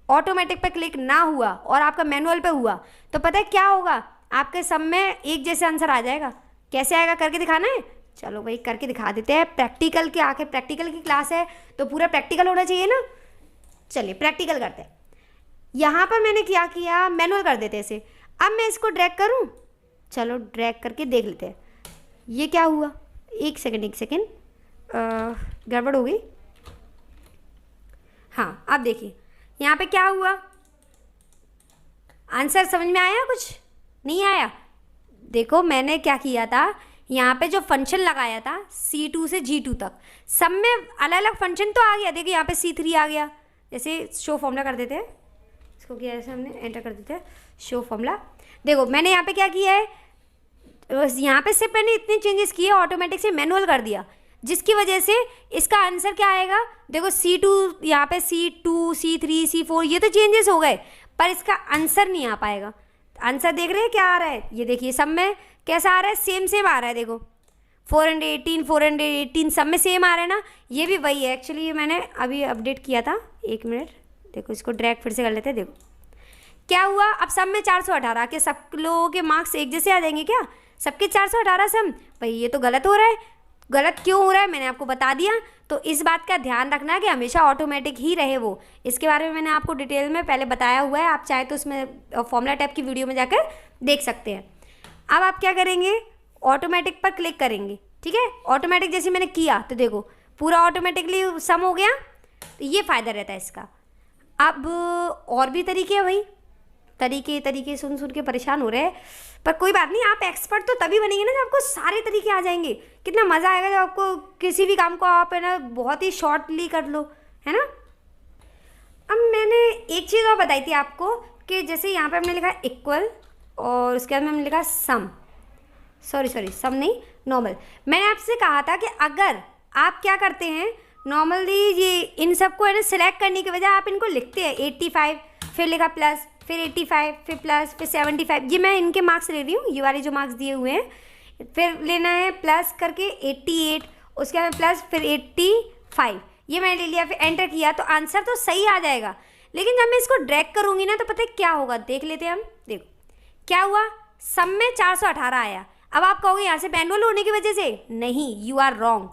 ऑटोमेटिक पे क्लिक ना हुआ और आपका मैनुअल पे हुआ, तो पता है क्या होगा, आपके सब में एक जैसे आंसर आ जाएगा। कैसे आएगा, करके दिखाना है? चलो भाई करके दिखा देते हैं। प्रैक्टिकल के आखिर प्रैक्टिकल की क्लास है तो पूरा प्रैक्टिकल होना चाहिए ना। चलिए प्रैक्टिकल करते हैं। यहाँ पर मैंने क्या किया, मैनुअल कर देते इसे। अब मैं इसको ड्रैग करूँ, चलो ड्रैग करके देख लेते हैं ये क्या हुआ। एक सेकेंड, गड़बड़ हो गई। हाँ अब देखिए यहाँ पे क्या हुआ, आंसर समझ में आया? कुछ नहीं आया? देखो मैंने क्या किया था, यहाँ पे जो फंक्शन लगाया था C2 से G2 तक, सब में अलग अलग फंक्शन तो आ गया। देखिए यहाँ पे C3 आ गया, जैसे शो फॉर्मूला कर देते हैं इसको, किया ऐसे हमने एंटर कर देते हैं शो फॉर्मूला। देखो मैंने यहाँ पे क्या किया है, यहाँ पे सिर्फ मैंने इतने चेंजेस किए, ऑटोमेटिक से मैनुअल कर दिया, जिसकी वजह से इसका आंसर क्या आएगा। देखो C2, यहाँ पे C2, C3, C4 ये तो चेंजेस हो गए, पर इसका आंसर नहीं आ पाएगा। आंसर देख रहे हैं क्या आ रहा है, ये देखिए सब में कैसा आ रहा है, सेम आ रहा है। देखो 418 सब में सेम आ रहा है ना, ये भी वही है। एक्चुअली ये मैंने अभी अपडेट किया था, 1 मिनट, देखो इसको ड्रैग फिर से कर लेते हैं। देखो क्या हुआ, अब सब में 418 के सब लोगों के मार्क्स एक जैसे आ जाएंगे क्या? सबके 418 सम, भाई ये तो गलत हो रहा है। गलत क्यों हो रहा है मैंने आपको बता दिया। तो इस बात का ध्यान रखना कि हमेशा ऑटोमेटिक ही रहे वो। इसके बारे में मैंने आपको डिटेल में पहले बताया हुआ है, आप चाहे तो उसमें फॉर्मूला टाइप की वीडियो में जाकर देख सकते हैं। अब आप क्या करेंगे, ऑटोमेटिक पर क्लिक करेंगे, ठीक है। ऑटोमेटिक जैसे मैंने किया तो देखो पूरा ऑटोमेटिकली सम हो गया, तो ये फ़ायदा रहता है इसका। अब और भी तरीके हैं भाई, तरीके सुन के परेशान हो रहे हैं, पर कोई बात नहीं, आप एक्सपर्ट तो तभी बनेंगे ना जब आपको सारे तरीके आ जाएंगे। कितना मज़ा आएगा जब आपको किसी भी काम को आप है ना बहुत ही शॉर्टली कर लो, है ना। अब मैंने एक चीज़ और बताई थी आपको कि जैसे यहाँ पे हमने लिखा इक्वल और उसके बाद में हमने लिखा सम, सॉरी सम नहीं, नॉर्मल। मैंने आपसे कहा था कि अगर आप क्या करते हैं, नॉर्मली ये इन सबको है ना सिलेक्ट करने की वजह आप इनको लिखते हैं 85, फिर लिखा प्लस, फिर 85, फिर प्लस, फिर 75। ये मैं इनके मार्क्स ले रही हूँ, ये वाले जो मार्क्स दिए हुए हैं। फिर लेना है प्लस करके 88, उसके बाद प्लस, फिर 85, ये मैंने ले लिया, फिर एंटर किया तो आंसर तो सही आ जाएगा। लेकिन जब मैं इसको ड्रैग करूँगी ना तो पता है क्या होगा, देख लेते हैं हम। देखो क्या हुआ, सब में 418 आया। अब आप कहोगे यहाँ से मैनुअल होने की वजह से, नहीं, यू आर रॉन्ग।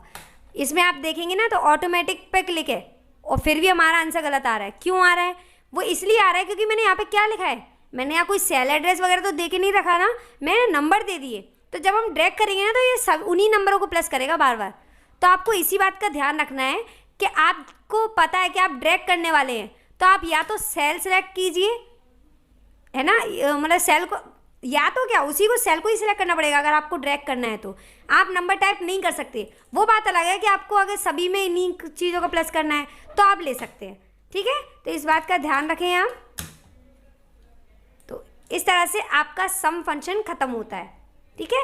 इसमें आप देखेंगे ना तो ऑटोमेटिक पे क्लिक है और फिर भी हमारा आंसर गलत आ रहा है। क्यों आ रहा है? वो इसलिए आ रहा है क्योंकि मैंने यहाँ पे क्या लिखा है, मैंने यहाँ कोई सेल एड्रेस वगैरह तो दे के नहीं रखा ना, मैंने नंबर दे दिए। तो जब हम ड्रैग करेंगे ना तो ये सब उन्हीं नंबरों को प्लस करेगा बार बार। तो आपको इसी बात का ध्यान रखना है कि आपको पता है कि आप ड्रैग करने वाले हैं, तो आप या तो सेल सेलेक्ट कीजिए, है ना, मतलब सेल को, या तो क्या उसी को सेल को ही सिलेक्ट करना पड़ेगा अगर आपको ड्रैग करना है। तो आप नंबर टाइप नहीं कर सकते। वो बात अलग है कि आपको अगर सभी में इन्हीं चीज़ों को प्लस करना है तो आप ले सकते हैं। ठीक है, तो इस बात का ध्यान रखें आप। तो इस तरह से आपका सम फंक्शन खत्म होता है। ठीक है।